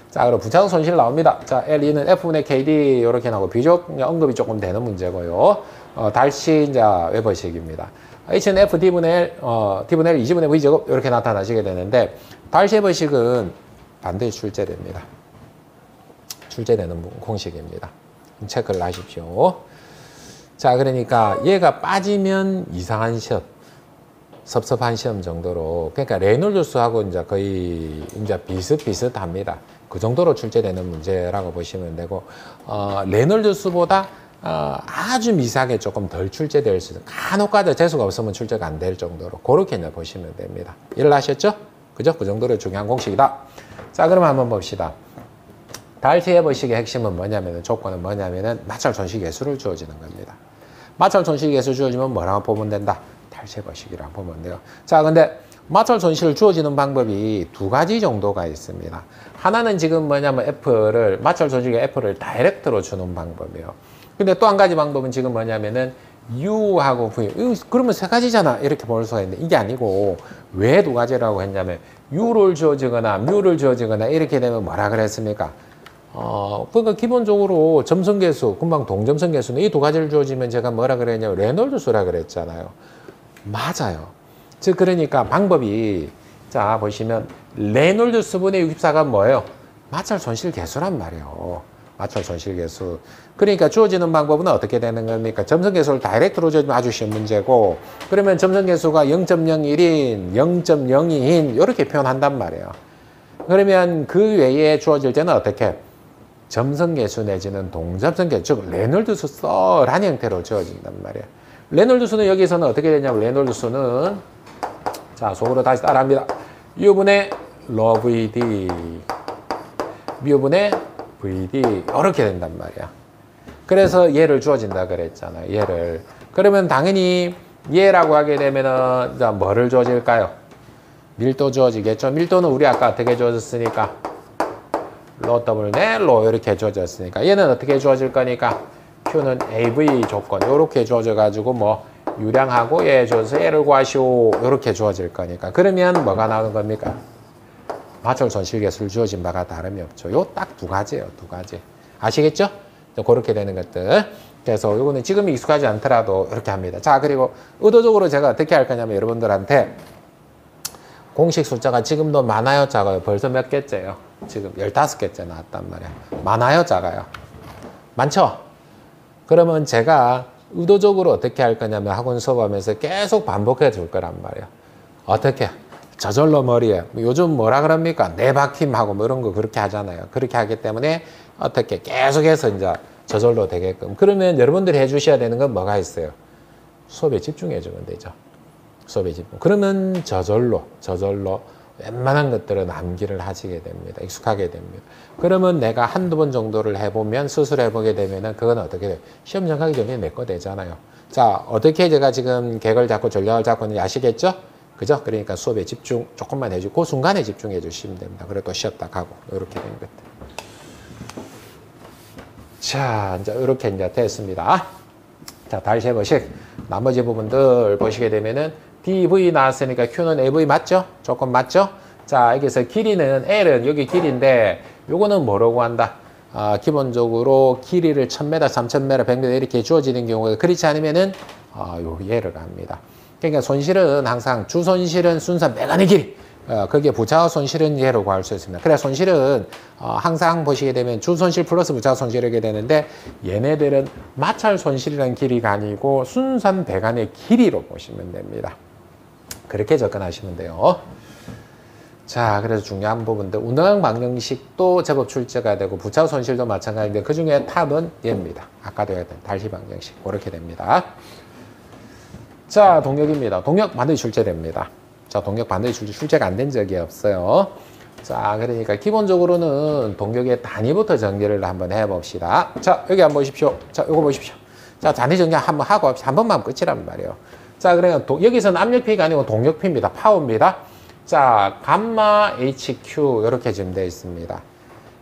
자, 그럼 부차적 손실 나옵니다. 자, L2는 F분의 KD 이렇게 나오고 비족 언급이 조금 되는 문제고요. 달시 이제 웨버식입니다. H는 F D분의 L, D분의 L 2분의 V제곱 이렇게 나타나시게 되는데 달시 웨버식은 반드시 출제됩니다. 출제되는 공식입니다. 체크를 하십시오. 자, 그러니까 얘가 빠지면 이상한 시험, 섭섭한 시험 정도로, 그러니까 레놀드스하고 이제 거의 이제 비슷비슷합니다. 그 정도로 출제되는 문제라고 보시면 되고, 레놀드스보다 아주 미세하게 조금 덜 출제될 수 있어요. 간혹가다 재수가 없으면 출제가 안 될 정도로 그렇게 이제 보시면 됩니다. 이해하셨죠? 그죠? 그 정도로 중요한 공식이다. 자, 그럼 한번 봅시다. 달시 웨버식의 핵심은 뭐냐면은, 조건은 뭐냐면은 마찰 손실 계수를 주어지는 겁니다. 마찰 손실 계수 주어지면 뭐라고 보면 된다? 달시 웨버식이라고 보면 돼요. 자, 근데 마찰 손실 주어지는 방법이 두 가지 정도가 있습니다. 하나는 지금 뭐냐면 F를, 마찰 손실의 F를 다이렉트로 주는 방법이에요. 근데 또 한 가지 방법은 지금 뭐냐면은 U하고 V, 그러면 세 가지잖아 이렇게 볼 수가 있는데, 이게 아니고 왜 두 가지라고 했냐면 U를 주어지거나 Mu를 주어지거나 이렇게 되면 뭐라 그랬습니까? 그러니까 기본적으로 점성계수, 금방 동점성계수는 이 두 가지를 주어지면 제가 뭐라 그랬냐면 레놀드수라 그랬잖아요. 맞아요. 즉 그러니까 방법이, 자 보시면 레놀드수분의 64가 뭐예요? 마찰 손실 계수란 말이에요. 마찰 손실 계수. 그러니까 주어지는 방법은 어떻게 되는 겁니까? 점성계수를 다이렉트로 주어지면 아주 쉬운 문제고, 그러면 점성계수가 0.01인, 0.02인 이렇게 표현한단 말이에요. 그러면 그 외에 주어질 때는 어떻게? 점성계수 내지는 동점성계수, 즉 레놀드수 썰한 형태로 주어진단 말이에요. 레놀드수는 여기서는 어떻게 되냐면, 레놀드수는 자 속으로 다시 따라합니다. U분의 ρVD, U분의 VD 이렇게 된단 말이야. 그래서 얘를 주어진다 그랬잖아요. 얘를. 그러면 당연히 얘라고 하게 되면은 자 뭐를 주어질까요? 밀도 주어지겠죠. 밀도는 우리 아까 어떻게 주어졌으니까 로 더블 넬로 이렇게 주어졌으니까 얘는 어떻게 주어질 거니까 Q는 AV 조건 이렇게 주어져 가지고 뭐 유량하고 얘 주어서 얘를 구하시오 이렇게 주어질 거니까, 그러면 뭐가 나오는 겁니까? 마찰 손실 계수를 주어진 바가 다름이 없죠. 요 딱 두 가지예요. 두 가지. 아시겠죠? 그렇게 되는 것들. 그래서 요거는 지금 익숙하지 않더라도 이렇게 합니다. 자, 그리고 의도적으로 제가 어떻게 할 거냐면 여러분들한테 공식 숫자가 지금도 많아요, 작아요? 벌써 몇 개째요? 지금 15개째 나왔단 말이야. 많아요, 작아요? 많죠? 그러면 제가 의도적으로 어떻게 할 거냐면 학원 수업하면서 계속 반복해 줄 거란 말이에요. 어떻게? 저절로 머리에, 요즘 뭐라 그럽니까? 내박힘하고 뭐 이런 거 그렇게 하잖아요. 그렇게 하기 때문에 어떻게 계속해서 이제 저절로 되게끔. 그러면 여러분들이 해주셔야 되는 건 뭐가 있어요? 수업에 집중해 주면 되죠. 수업에 집중. 그러면 저절로 웬만한 것들은 암기를 하시게 됩니다. 익숙하게 됩니다. 그러면 내가 한두 번 정도를 해보면, 스스로 해보게 되면은 그건 어떻게 돼요? 시험 정하기 전에 내 거 되잖아요. 자, 어떻게 제가 지금 계획을 잡고 전략을 잡고 있는지 아시겠죠? 그죠? 그러니까 수업에 집중 조금만 해주고, 그 순간에 집중해 주시면 됩니다. 그리고 또 쉬었다 가고, 이렇게 된 것들. 자, 이제 이렇게 이제 됐습니다. 자, 다시 해보식. 나머지 부분들 보시게 되면은 DV 나왔으니까 Q는 AV 맞죠? 조건 맞죠? 자, 여기서 길이는 L은 여기 길이인데 요거는 뭐라고 한다? 기본적으로 길이를 1000m, 3000m, 100m 이렇게 주어지는 경우에, 그렇지 않으면은 요 예를 합니다. 그러니까 손실은 항상 주손실은 순산 메간의 길이, 거기에 부차와 손실은 예로 구할 수 있습니다. 그래 손실은 항상 보시게 되면 주손실 플러스 부차와 손실이게 되는데, 얘네들은 마찰 손실이라는 길이가 아니고 순산 배관의 길이로 보시면 됩니다. 그렇게 접근하시면 돼요. 자, 그래서 중요한 부분들, 운항 방정식도 제법 출제가 되고 부차와 손실도 마찬가지인데 그 중에 탑은 얘입니다. 아까도 했던 달시 방정식 그렇게 됩니다. 자, 동력입니다. 동력 반드시 출제됩니다. 자, 동력 반드시 출제가 안 된 적이 없어요. 자, 그러니까 기본적으로는 동력의 단위부터 정리를 한번 해봅시다. 자, 여기 한번 보십시오. 자, 요거 보십시오. 자, 단위 정리 한번 하고 한 번만 끝이란 말이에요. 자, 그러니까 여기서는 압력P가 아니고 동력P입니다. 파워입니다. 자, 감마 HQ 이렇게 지금 되어 있습니다.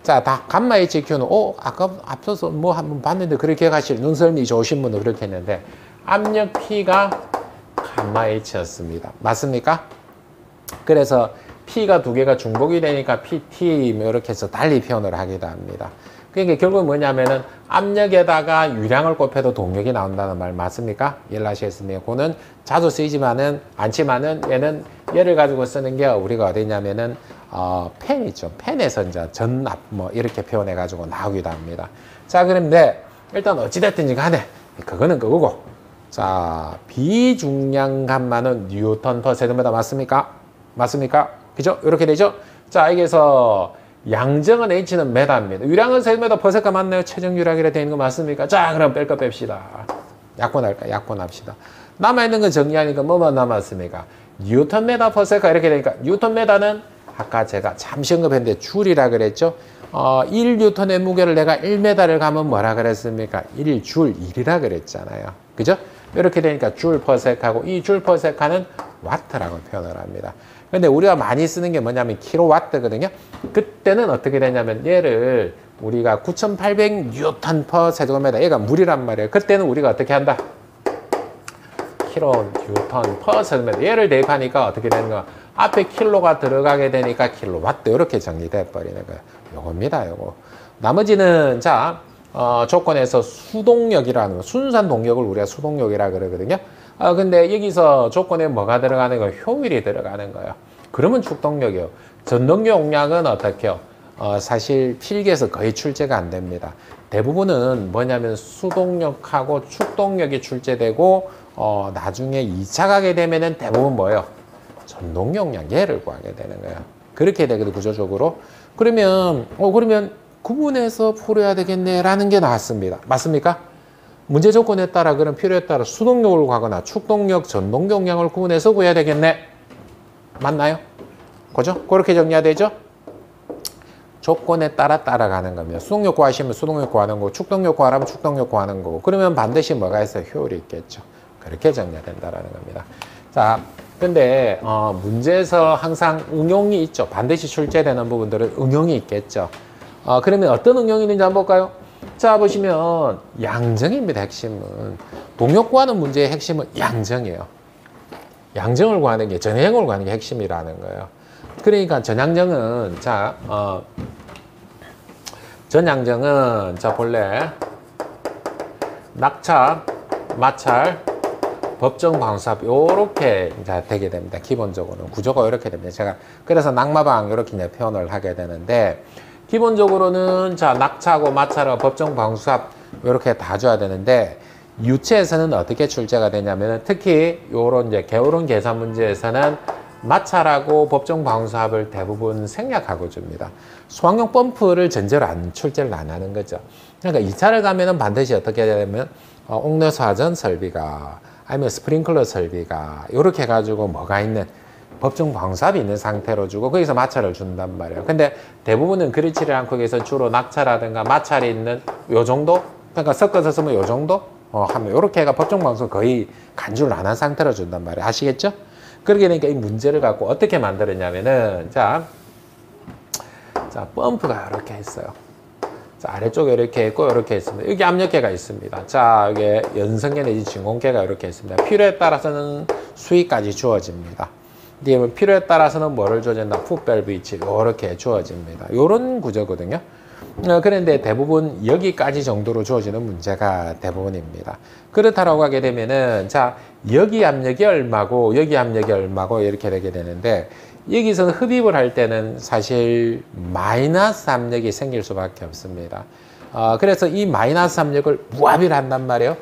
자, 다 감마 HQ는 아까 앞서서 뭐 한번 봤는데 그렇게 기억하실 눈썰미 좋으신 분은 그렇게 했는데 압력P가 감마 H였습니다. 맞습니까? 그래서 P가 두 개가 중복이 되니까 PT 뭐 이렇게 해서 달리 표현을 하기도 합니다. 그러니까 결국은 뭐냐면은 압력에다가 유량을 곱해도 동력이 나온다는 말 맞습니까? 이해하시겠습니까? 그거는 자주 쓰이지만은 않지만은 얘를 가지고 쓰는 게 우리가 어디 있냐면은 펜 있죠. 펜에서 이제 전압 뭐 이렇게 표현해 가지고 나오기도 합니다. 자, 그런데 일단 어찌됐든지 간에 그거는 그거고. 자, 비중량 감마는 뉴턴 퍼 세제곱미터 맞습니까? 맞습니까? 그죠? 이렇게 되죠? 자, 여기서 양정은 H는 메다입니다. 유량은 세제곱미터 퍼 세가 맞나요? 최종 유량이라 되어 있는 거 맞습니까? 자, 그럼 뺄 거 뺍시다. 약분할까? 약분합시다. 남아있는 건 정리하니까 뭐만 남았습니까? 뉴턴 메다 퍼 세가 이렇게 되니까 뉴턴 메다는 아까 제가 잠시 언급했는데 줄이라 그랬죠? 1뉴턴의 무게를 내가 1m를 가면 뭐라 그랬습니까? 1줄 1이라 그랬잖아요. 그죠? 이렇게 되니까 줄 퍼세카고 이 줄 퍼세카는 와트라고 표현을 합니다. 근데 우리가 많이 쓰는 게 뭐냐면 킬로와트거든요. 그때는 어떻게 되냐면 얘를 우리가 9,800 뉴턴 퍼 세제곱미터 얘가 물이란 말이에요. 그때는 우리가 어떻게 한다? 킬로 뉴턴 퍼 세제곱미터 얘를 대입하니까 어떻게 되는 거야? 앞에 킬로가 들어가게 되니까 킬로와트 이렇게 정리돼 버리는 거예요. 요겁니다. 요거. 나머지는 자 조건에서 수동력이라는 순수한 동력을 우리가 수동력이라 그러거든요. 근데 여기서 조건에 뭐가 들어가는 거예요? 효율이 들어가는 거예요. 그러면 축동력이요. 전동력 용량은 어떻게요? 사실 필기에서 거의 출제가 안 됩니다. 대부분은 뭐냐면 수동력하고 축동력이 출제되고 나중에 2차 가게 되면은 대부분 뭐예요? 전동 용량 얘를 구하게 되는 거예요. 그렇게 되거든 구조적으로. 그러면 구분해서 풀어야 되겠네라는 게 나왔습니다. 맞습니까? 문제 조건에 따라 그런 필요에 따라 수동력을 구하거나 축동력, 전동 용량을 구분해서 구해야 되겠네. 맞나요? 그죠? 그렇게 정리해야 되죠? 조건에 따라 따라가는 겁니다. 수동력 구하시면 수동력 구하는 거고 축동력 구하라면 축동력 구하는 거고 그러면 반드시 뭐가 있어요? 효율이 있겠죠. 그렇게 정리해야 된다는 겁니다. 자, 근데 문제에서 항상 응용이 있죠. 반드시 출제되는 부분들은 응용이 있겠죠. 그러면 어떤 응용이 있는지 한번 볼까요? 자, 보시면 양정입니다. 핵심은. 동력 구하는 문제의 핵심은 양정이에요. 양정을 구하는 게 전행을 구하는 게 핵심이라는 거예요. 그러니까 전양정은 전양정은 본래 낙차, 마찰, 법정 방수압 요렇게 이제 되게 됩니다. 기본적으로는 구조가 이렇게 됩니다. 제가 그래서 낙마방 이렇게 이제 표현을 하게 되는데 기본적으로는 낙차하고 마찰하고 법정 방수압 이렇게 다 줘야 되는데 유체에서는 어떻게 출제가 되냐면 특히 요런 이제 게으른 계산 문제에서는 마찰하고 법정 방수압을 대부분 생략하고 줍니다. 수학용 펌프를 전제로 출제를 안 하는 거죠. 그러니까 2차를 가면은 반드시 어떻게 되냐면 옥내수하전 설비가 아니면 스프링클러 설비가 이렇게 해가지고 뭐가 있는 법정 방수압이 있는 상태로 주고 거기서 마찰을 준단 말이에요. 근데 대부분은 그렇지를 않고 여기서 주로 낙차라든가 마찰이 있는 요 정도? 그러니까 섞어서 쓰면 요 정도? 하면 이렇게 해가 법정 방수 거의 간주를 안 한 상태로 준단 말이에요. 아시겠죠? 그렇게 되니까 이 문제를 갖고 어떻게 만들었냐면은 자 펌프가 이렇게 있어요. 자, 아래쪽에 이렇게 있고 이렇게 있습니다. 여기 압력계가 있습니다. 자, 이게 연성계 내지 진공계가 이렇게 있습니다. 필요에 따라서는 수위까지 주어집니다. 이게 필요에 따라서는 뭐를 주어진다? 풋밸브 위치 이렇게 주어집니다. 이런 구조거든요. 그런데 대부분 여기까지 정도로 주어지는 문제가 대부분입니다. 그렇다라고 하게 되면은 자 여기 압력이 얼마고 여기 압력이 얼마고 이렇게 되게 되는데 여기서는 흡입을 할 때는 사실 마이너스 압력이 생길 수밖에 없습니다. 그래서 이 마이너스 압력을 부합을 한단 말이에요.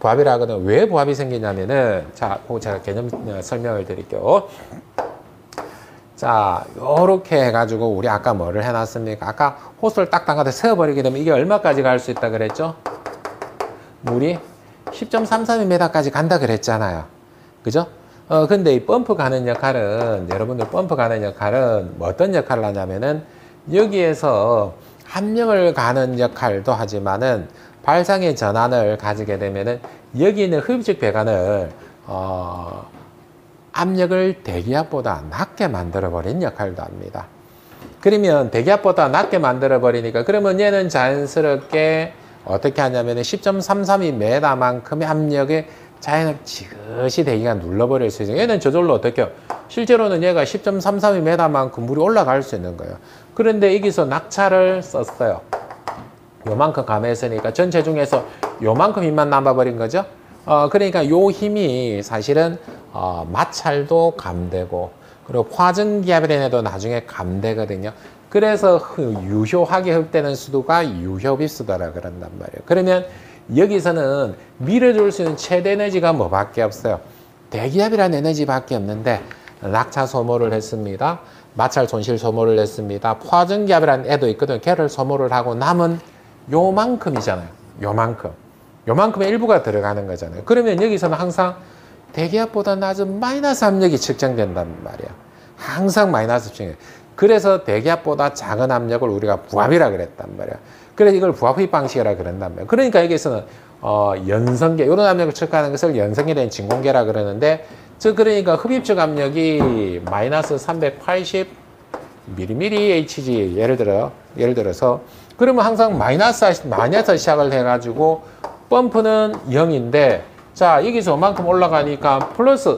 부합을 하거든. 왜 부합이 생기냐면은 자, 제가 개념 설명을 드릴게요. 자, 요렇게 해가지고 우리 아까 뭐를 해놨습니까? 아까 호스를 딱 담가서 세워버리게 되면 이게 얼마까지 갈 수 있다 그랬죠? 물이 10.33m까지 간다 그랬잖아요. 그죠? 근데 이 펌프 가는 역할은 여러분들 펌프 가는 역할은 뭐 어떤 역할을 하냐면은 여기에서 압력을 가는 역할도 하지만은 발상의 전환을 가지게 되면은 여기 있는 흡입식 배관을 압력을 대기압보다 낮게 만들어버린 역할도 합니다. 그러면 대기압보다 낮게 만들어버리니까 그러면 얘는 자연스럽게 어떻게 하냐면 10.332m만큼의 압력에 자연스럽게 지그시 대기가 눌러버릴 수 있어요. 얘는 저절로 어떻게 해요? 실제로는 얘가 10.332m만큼 물이 올라갈 수 있는 거예요. 그런데 여기서 낙차를 썼어요. 요만큼 감했으니까 전체 중에서 요만큼 힘만 남아버린 거죠. 그러니까 요 힘이 사실은 마찰도 감되고 그리고 화전기압에도 나중에 감되거든요. 그래서 유효하게 흡되는 수도가 유효비수도라 그런단 말이에요. 그러면 여기서는 밀어줄 수 있는 최대 에너지가 뭐밖에 없어요. 대기압이라는 에너지밖에 없는데 낙차 소모를 했습니다. 마찰 손실 소모를 했습니다. 화전기압이라는 애도 있거든요. 걔를 소모를 하고 남은 요만큼이잖아요. 요만큼의 일부가 들어가는 거잖아요. 그러면 여기서는 항상 대기압보다 낮은 마이너스 압력이 측정된단 말이야. 항상 마이너스 측정. 그래서 대기압보다 작은 압력을 우리가 부압이라 그랬단 말이야. 그래서 이걸 부압흡입 방식이라 그런단 말이야. 그러니까 여기서는 연성계, 이런 압력을 측하는 것을 연성계 된 진공계라 그러는데, 즉 그러니까 흡입적 압력이 마이너스 380 mmHg 예를 들어서 그러면 항상 마이너스 시작을 해가지고 펌프는 0인데 자 여기서 이만큼 올라가니까 플러스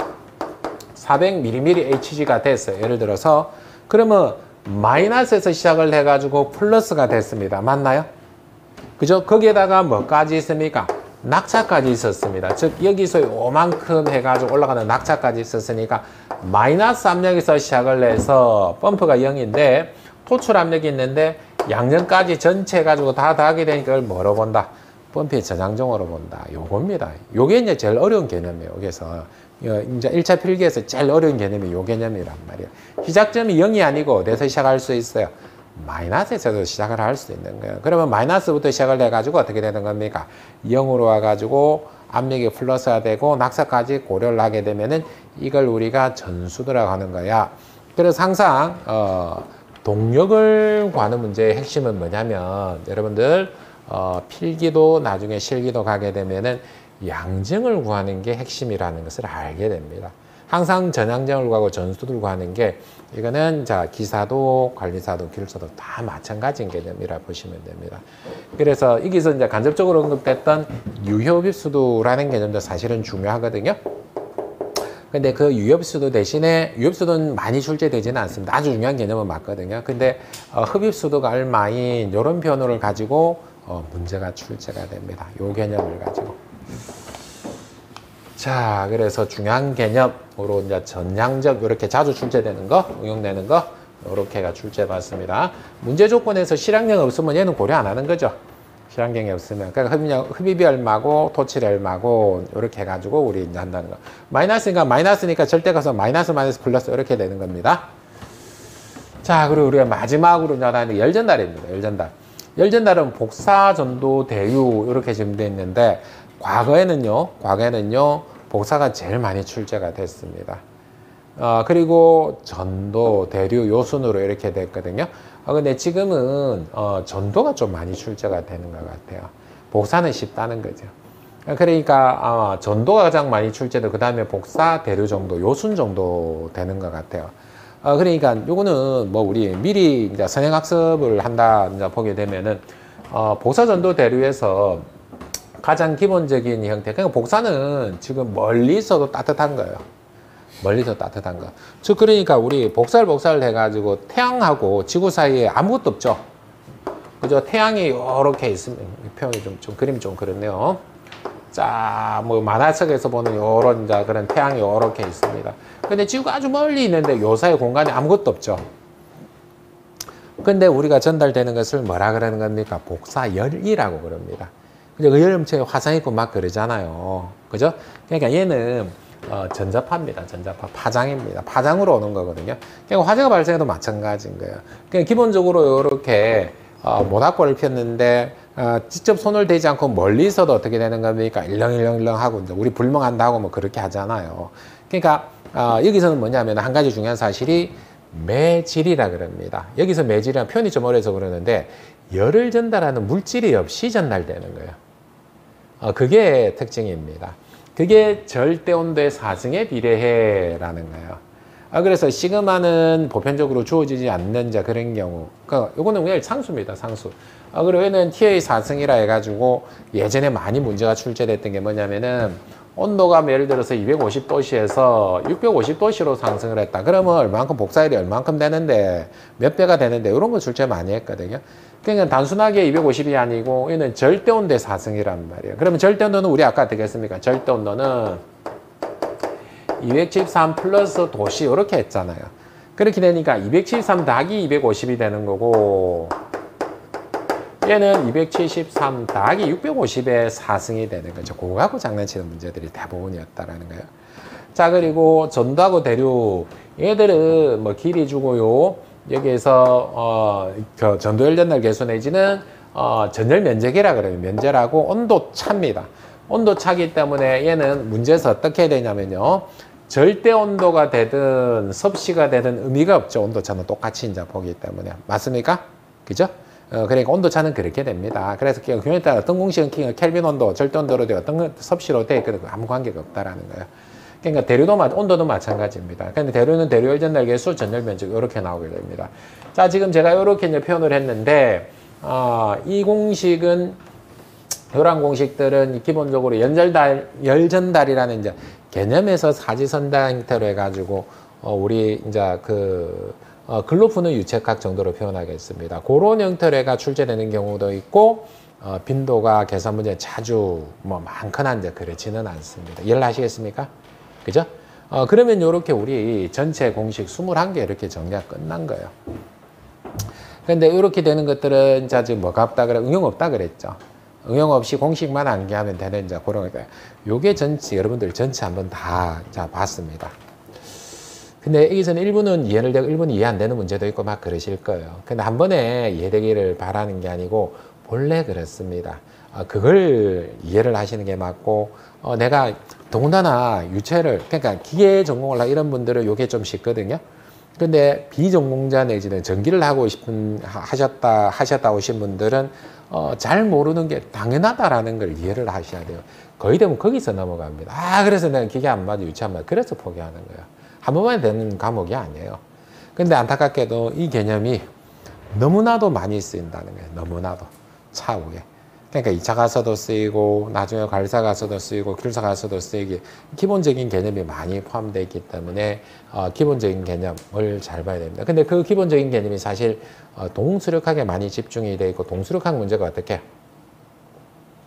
400mmHg가 됐어요. 예를 들어서 그러면 마이너스에서 시작을 해가지고 플러스가 됐습니다. 맞나요? 그죠? 거기에다가 뭐까지 있습니까? 낙차까지 있었습니다. 즉 여기서 요만큼 해가지고 올라가는 낙차까지 있었으니까 마이너스 압력에서 시작을 해서 펌프가 0인데 토출 압력이 있는데 양전까지 전체 해가지고 다 더하게 되니까 이걸 뭐로 본다? 펌프의 저장정으로 본다. 요겁니다. 요게 이제 제일 어려운 개념이에요. 여기서 이제 1차 필기에서 제일 어려운 개념이 요 개념이란 말이에요. 시작점이 0이 아니고 어디서 시작할 수 있어요? 마이너스에서도 시작을 할 수 있는 거예요. 그러면 마이너스부터 시작을 해가지고 어떻게 되는 겁니까? 0으로 와가지고 압력이 플러스가 되고 낙사까지 고려를 하게 되면은 이걸 우리가 전수도라고 하는 거야. 그래서 항상 동력을 구하는 문제의 핵심은 뭐냐면 여러분들 필기도 나중에 실기도 가게 되면은 양정을 구하는 게 핵심이라는 것을 알게 됩니다. 항상 전양정을 구하고 전수도를 구하는 게 이거는 자 기사도 관리사도 기술사도 다 마찬가지인 개념이라 보시면 됩니다. 그래서 여기서 이제 간접적으로 언급됐던 유효비수도라는 개념도 사실은 중요하거든요. 근데 그 유효비수도 대신에 유효비수도는 많이 출제되지는 않습니다. 아주 중요한 개념은 맞거든요. 근데 흡입수도가 얼마인 이런 변호를 가지고 문제가 출제가 됩니다. 요 개념을 가지고. 자, 그래서 중요한 개념으로 이제 전향적 이렇게 자주 출제되는 거, 응용되는 거 이렇게가 출제받습니다. 문제 조건에서 실항력이 없으면 얘는 고려 안 하는 거죠. 실항력이 없으면 그러니까 흡입이 얼마고 토출이 얼마고 이렇게 해가지고 우리 이제 한다는 거. 마이너스니까 절대 가서 마이너스 플러스 이렇게 되는 겁니다. 자, 그리고 우리가 마지막으로 이제 하는 열전달입니다. 열전달. 열전달은 복사, 전도, 대유 이렇게 지금 되어 있는데 과거에는요 복사가 제일 많이 출제가 됐습니다. 그리고 전도, 대류 요 순으로 이렇게 됐거든요. 근데 지금은 전도가 좀 많이 출제가 되는 것 같아요. 복사는 쉽다는 거죠. 그러니까 전도가 가장 많이 출제되고 그 다음에 복사, 대류 정도, 요순 정도 되는 것 같아요. 그러니까 요거는 뭐 우리 미리 이제 선행학습을 한다 이제 보게 되면은 복사, 전도, 대류에서 가장 기본적인 형태. 그러니까 복사는 지금 멀리서도 따뜻한 거예요. 멀리서 따뜻한 거. 즉 그러니까 우리 복사를 해가지고 태양하고 지구 사이에 아무것도 없죠. 그죠? 태양이 이렇게 있으면 표현이 좀 그림이 좀 그렇네요. 자, 뭐 만화책에서 보는 요런 이제 그런 태양이 이렇게 있습니다. 근데 지구가 아주 멀리 있는데 요 사이 공간에 아무것도 없죠. 근데 우리가 전달되는 것을 뭐라 그러는 겁니까? 복사열이라고 그럽니다. 그 여름철에 화상 입고 막 그러잖아요. 그죠? 그러니까 얘는 전자파입니다. 전자파. 파장입니다. 파장으로 오는 거거든요. 그러니까 화재가 발생해도 마찬가지인 거예요. 그러니까 기본적으로 이렇게 모닥불을 폈는데 직접 손을 대지 않고 멀리서도 어떻게 되는 겁니까? 일렁일렁 하고 이제 우리 불멍한다 하고 뭐 그렇게 하잖아요. 그러니까 여기서는 뭐냐면 한 가지 중요한 사실이 매질이라 그럽니다. 여기서 매질이라는 표현이 좀 어려서 그러는데 열을 전달하는 물질이 없이 전달되는 거예요. 그게 특징입니다. 그게 절대 온도의 사승에 비례해라는 거예요. 그래서 시그마는 보편적으로 주어지지 않는 자 그런 경우, 그러니까 요거는 그냥 상수입니다, 상수. 그리고 얘는 T의 사승이라 해가지고 예전에 많이 문제가 출제됐던 게 뭐냐면은 온도가 예를 들어서 250도씨에서 650도씨로 상승을 했다. 그러면 얼만큼 복사율이 얼만큼 되는데 몇 배가 되는데 이런 거 출제 많이 했거든요. 그러니까 단순하게 250이 아니고 얘는 절대 온도의 사승이란 말이에요. 그러면 절대 온도는 우리 아까 어떻게 했습니까? 절대 온도는 273 플러스 도시 이렇게 했잖아요. 그렇게 되니까 273 더하기 250이 되는 거고 얘는 273 더하기 650의 4승이 되는 거죠. 그거하고 장난치는 문제들이 대부분이었다라는 거예요. 자, 그리고 전도하고 대류 얘들은 뭐 길이 주고요. 여기에서 그 전도 열전날 개수 내지는 전열 면적이라 그래요. 면적하고 온도 차입니다. 온도 차기 때문에 얘는 문제에서 어떻게 해야 되냐면요. 절대 온도가 되든 섭씨가 되든 의미가 없죠. 온도 차는 똑같이 이제 보기 때문에. 맞습니까? 그죠? 그러니까 온도 차는 그렇게 됩니다. 그래서 경우에 따라 어떤 공식은 켈빈 온도, 절대 온도로 되어 어떤 섭씨로 돼 있거든. 아무 관계가 없다라는 거예요. 그러니까 대류도 온도도 마찬가지입니다. 근데 대류는 대류 열전 날개수 전열 면적 이렇게 나오게 됩니다. 자, 지금 제가 이렇게 이제 표현을 했는데 이 공식은 이런 공식들은 기본적으로 열전달이라는 이제 개념에서 사지선다 형태로 해가지고 우리 이제 글로 푸는 유책학 정도로 표현하겠습니다. 그런 형태로 해가 출제되는 경우도 있고 빈도가 계산 문제 자주 뭐 많거나 이제 그렇지는 않습니다. 이해를 하시겠습니까? 그죠? 그러면 이렇게 우리 전체 공식 21개 이렇게 정리가 끝난 거예요. 근데 이렇게 되는 것들은 자 지금 뭐가 없다 그래? 응용 없다 그랬죠. 응용 없이 공식만 암기하면 되는 이제 그런 거예요. 요게 전체 여러분들 전체 한번 다 자 봤습니다. 근데 여기서는 일부는 이해를 되고 일부는 이해 안 되는 문제도 있고 막 그러실 거예요. 근데 한 번에 이해되기를 바라는 게 아니고 본래 그렇습니다. 그걸 이해를 하시는 게 맞고 내가 더군다나 유체를 그러니까 기계 전공을 이런 분들은 요게 좀 쉽거든요. 근데 비전공자 내지는 전기를 하고 하셨다 오신 분들은 잘 모르는 게 당연하다라는 걸 이해를 하셔야 돼요. 거의 되면 거기서 넘어갑니다. 그래서 내가 기계 안 맞아, 유체 안 맞아. 그래서 포기하는 거예요. 한 번만에 되는 과목이 아니에요. 근데 안타깝게도 이 개념이 너무나도 많이 쓰인다는 거예요. 너무나도. 차후에. 그러니까 2차 가서도 쓰이고 나중에 관리사 가서도 쓰이고 기술사 가서도 쓰이기 기본적인 개념이 많이 포함되어 있기 때문에 기본적인 개념을 잘 봐야 됩니다. 근데 그 기본적인 개념이 사실 동수력학에 많이 집중이 되어 있고 동수력학 문제가 어떻게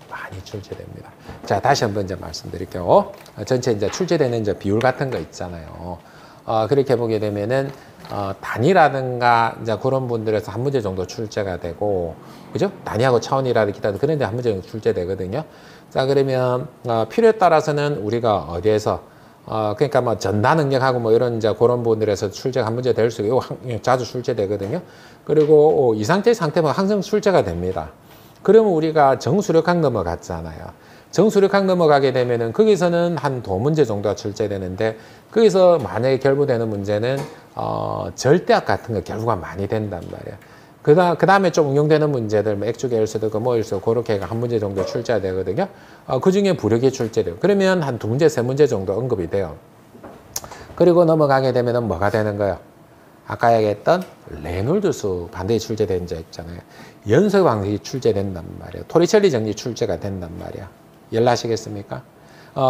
많이 출제됩니다. 자, 다시 한번 이제 말씀드릴게요. 전체 이제 출제되는 이제 비율 같은 거 있잖아요. 그렇게 보게 되면은 단위라든가 이제 그런 분들에서 한 문제 정도 출제가 되고, 그죠? 단위하고 차원이라든가 기타 그런 데 한 문제 정도 출제되거든요. 자, 그러면 필요에 따라서는 우리가 어디에서 그러니까 뭐 전다 능력하고 뭐 이런 이제 그런 분들에서 출제가 한 문제 될 수 있고 자주 출제되거든요. 그리고 이 상태면 항상 출제가 됩니다. 그러면 우리가 정수력학 넘어갔잖아요. 정수력학 넘어가게 되면은 거기서는 한 두 문제 정도가 출제되는데 거기서 만약에 결부되는 문제는 절대학 같은 거 결부가 많이 된단 말이에요. 그 다음에 좀 응용되는 문제들, 뭐 액주계열수도 뭐일수 그렇게 한 문제 정도 출제가 되거든요. 그 중에 부력이 출제돼요. 그러면 한 두 문제, 세 문제 정도 언급이 돼요. 그리고 넘어가게 되면은 뭐가 되는 거예요? 아까 얘기했던 레놀드수 반드시 출제된 문제 있잖아요. 연속 방식이 출제된단 말이에요. 토리첼리 정리 출제가 된단 말이야. 이해하시겠습니까?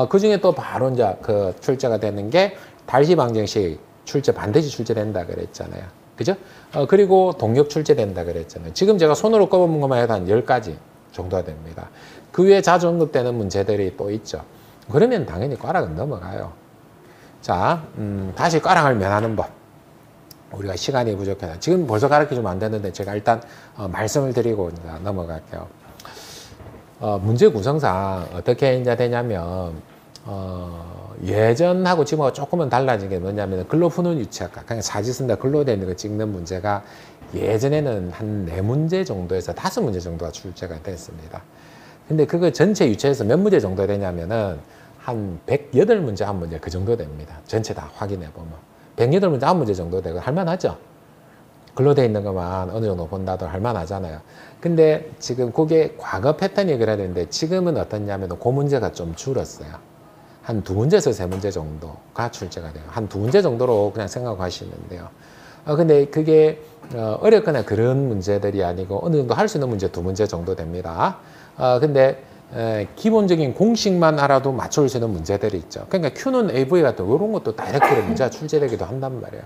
그 중에 또 바로 이제 그 출제가 되는 게 달시 방정식 반드시 출제된다 그랬잖아요. 그죠? 그리고 동력 출제된다 그랬잖아요. 지금 제가 손으로 꼽은 것만 해도 한 10가지 정도가 됩니다. 그 외에 자주 언급되는 문제들이 또 있죠. 그러면 당연히 꽈락은 넘어가요. 자, 다시 꽈락을 면하는 법. 우리가 시간이 부족해서 지금 벌써 가르쳐주면 안 되는데 제가 일단 말씀을 드리고 이제 넘어갈게요. 문제 구성상 어떻게 이제 되냐면 예전하고 지금하고 조금은 달라진 게 뭐냐면 글로 푸는 유체학, 그냥 사지선다 글로 되어 있는 거 찍는 문제가 예전에는 한 4문제 정도에서 5문제 정도가 출제가 됐습니다. 근데 그거 전체 유체에서 몇 문제 정도 되냐면은 한 108문제 한 문제 그 정도 됩니다. 전체 다 확인해 보면 108문제 한 문제 정도 되고 할만하죠. 글로 돼 있는 것만 어느 정도 본다도 할만하잖아요. 근데 지금 그게 과거 패턴이 그래야 되는데 지금은 어떻냐면 그 문제가 좀 줄었어요. 한 두 문제에서 세 문제 정도가 출제가 돼요. 한 두 문제 정도로 그냥 생각하시면 돼요. 근데 그게 어렵거나 그런 문제들이 아니고 어느 정도 할 수 있는 문제 두 문제 정도 됩니다. 근데 기본적인 공식만 알아도 맞출 수 있는 문제들이 있죠. 그러니까 Q는 AV 같은 이런 것도 다이렉트로 문제가 출제되기도 한단 말이에요.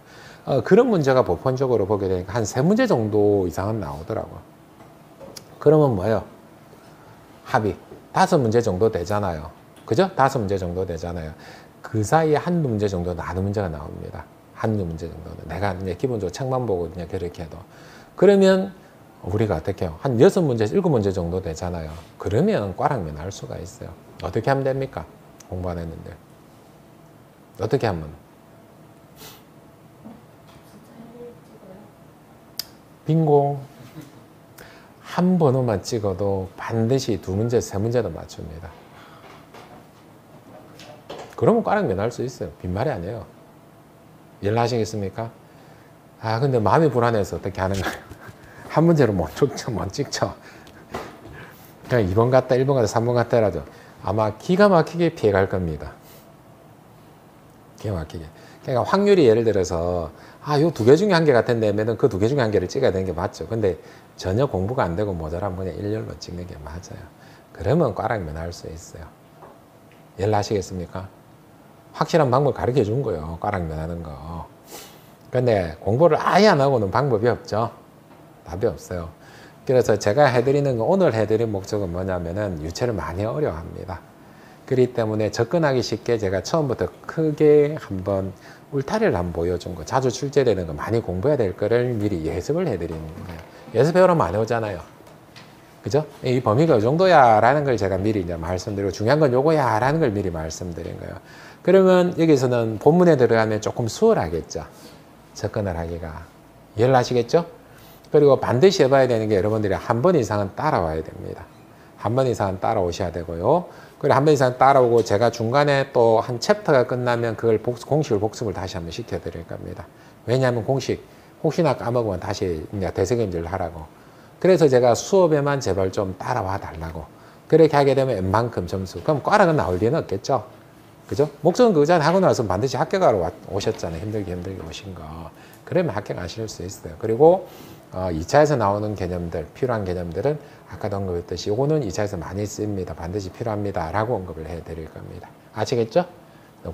그런 문제가 보편적으로 보게 되니까 한 세 문제 정도 이상은 나오더라고요. 그러면 뭐예요? 합의. 다섯 문제 정도 되잖아요. 그죠? 다섯 문제 정도 되잖아요. 그 사이에 한두 문제 정도 나는 문제가 나옵니다. 한두 문제 정도는. 내가 이제 기본적으로 책만 보고 그냥 그렇게 해도. 그러면 우리가 어떻게 해요? 한 여섯 문제, 일곱 문제 정도 되잖아요. 그러면 꽈락면 할 수가 있어요. 어떻게 하면 됩니까? 공부 안 했는데. 어떻게 하면? 빙고. 한 번호만 찍어도 반드시 두 문제, 세 문제도 맞춥니다. 그러면 꽈락면 할 수 있어요. 빈말이 아니에요. 이해하시겠습니까? 근데 마음이 불안해서 어떻게 하는 거예요? 한 문제로 못 찍죠. 그냥 2번 갔다, 1번 갔다, 3번 갔다라도 아마 기가 막히게 피해갈 겁니다. 기가 막히게. 그러니까 확률이 예를 들어서 요 두 개 중에 한 개 같은데 하면 그 두 개 중에 한 개를 찍어야 되는 게 맞죠. 근데 전혀 공부가 안 되고 모자라면 그냥 일렬로 찍는 게 맞아요. 그러면 꽈락면 할 수 있어요. 이해하시겠습니까? 확실한 방법 가르쳐 준 거예요. 꽈락면 하는 거. 근데 공부를 아예 안 하고는 방법이 없죠. 답이 없어요. 그래서 제가 해드리는 거, 오늘 해드린 목적은 뭐냐면은 유체를 많이 어려워합니다. 그렇기 때문에 접근하기 쉽게 제가 처음부터 크게 한번 울타리를 한번 보여준 거, 자주 출제되는 거, 많이 공부해야 될 거를 미리 예습을 해드리는 거예요. 예습해오면 많이 오잖아요. 그죠? 이 범위가 이 정도야 라는 걸 제가 미리 이제 말씀드리고, 중요한 건 요거야 라는 걸 미리 말씀드린 거예요. 그러면 여기서는 본문에 들어가면 조금 수월하겠죠. 접근을 하기가. 이해를 하시겠죠? 그리고 반드시 해봐야 되는 게 여러분들이 한 번 이상은 따라와야 됩니다. 한 번 이상은 따라오셔야 되고요. 그리고 한 번 이상 따라오고 제가 중간에 또 한 챕터가 끝나면 그걸 공식을 복습을 다시 한번 시켜드릴 겁니다. 왜냐하면 공식 혹시나 까먹으면 다시 되새김질 하라고. 그래서 제가 수업에만 제발 좀 따라와 달라고. 그렇게 하게 되면 웬만큼 점수. 그럼 꽈락은 나올 리는 없겠죠. 그죠? 목적은 그거잖아요. 하고 나서 반드시 합격하러 오셨잖아요. 힘들게 오신 거. 그러면 합격하실 수 있어요. 그리고 2차에서 나오는 개념들, 필요한 개념들은 아까도 언급했듯이 이거는 2차에서 많이 씁니다. 반드시 필요합니다. 라고 언급을 해드릴 겁니다. 아시겠죠?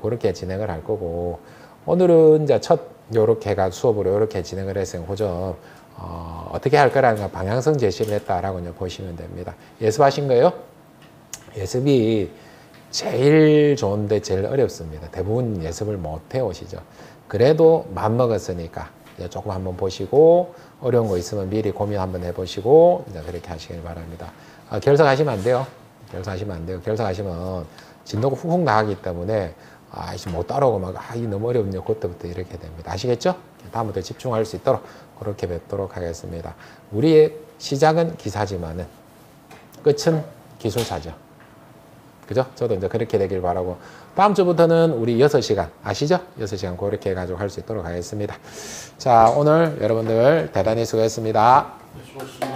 그렇게 진행을 할 거고, 오늘은 이제 요렇게 해가 수업으로 요렇게 진행을 해서 그 점, 어떻게 할 거라는 방향성 제시를 했다라고 보시면 됩니다. 예습하신 거예요? 예습이 제일 좋은데 제일 어렵습니다. 대부분 예습을 못 해오시죠. 그래도 마음먹었으니까 조금 한번 보시고 어려운 거 있으면 미리 고민 한번 해보시고 이제 그렇게 하시길 바랍니다. 결석하시면 안 돼요. 결석하시면 안 돼요. 결석하시면 진도가 훅훅 나가기 때문에 못 따라오고 막 이게 너무 어렵네요. 그때부터 이렇게 됩니다. 아시겠죠? 다음부터 집중할 수 있도록 그렇게 뵙도록 하겠습니다. 우리의 시작은 기사지만은 끝은 기술사죠. 그죠? 저도 이제 그렇게 되길 바라고. 다음 주부터는 우리 6시간, 아시죠? 6시간 그렇게 해가지고 할 수 있도록 하겠습니다. 자, 오늘 여러분들 대단히 수고했습니다. 수고하셨습니다.